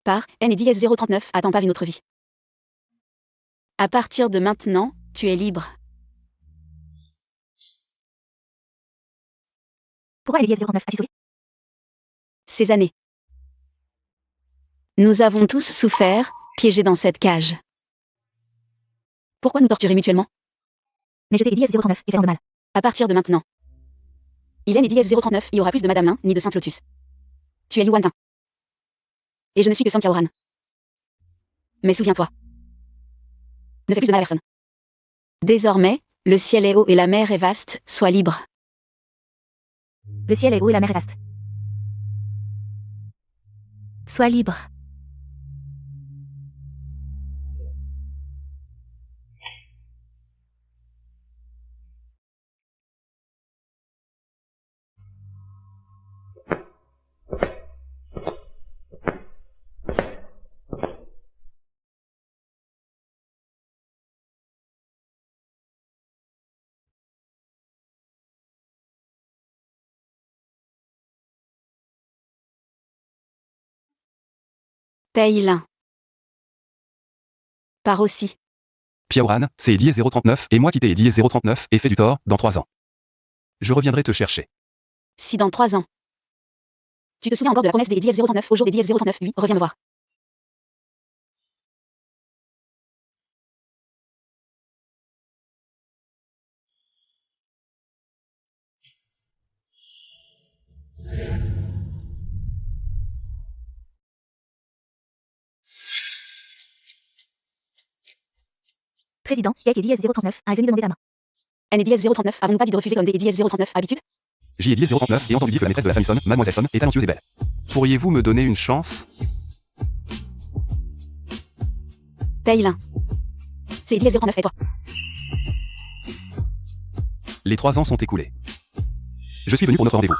Par N et dièse 039, attends pas une autre vie. À partir de maintenant, tu es libre. Pourquoi elle est dièse 039 as-tu sauvé? Ces années. Nous avons tous souffert, piégés dans cette cage. Pourquoi nous torturer mutuellement? Mais je t'ai dièse 039 et faire de mal. À partir de maintenant. Il est né dièse 039, il y aura plus de Madame Lin, ni de Saint Lotus. Tu es Yuan Tin. Et je ne suis que Song Qiaoran. Mais souviens-toi. Ne fais plus de mal à personne. Désormais, le ciel est haut et la mer est vaste, sois libre. Le ciel est haut et la mer est vaste. Sois libre. Paye l'un. Par aussi. Piaoran, c'est dièse 039, et moi qui t'ai dièse 039 et fait du tort, dans 3 ans. Je reviendrai te chercher. Si dans 3 ans. Tu te souviens encore de la promesse des dièse 039 au jour des dièse 039, oui, reviens me voir. Président, qui a été dièse 039, est venu demander ta main. N et dièse 039, avons-nous pas dit de refuser comme des dièse 039 habitude? J'y ai dièse 039 et entendu dire que la maîtresse de la famille Son, Mademoiselle Son, est talentueuse et belle. Pourriez-vous me donner une chance? Paye l'un. C'est dièse 039 et toi. Les 3 ans sont écoulés. Je suis venu pour notre rendez-vous.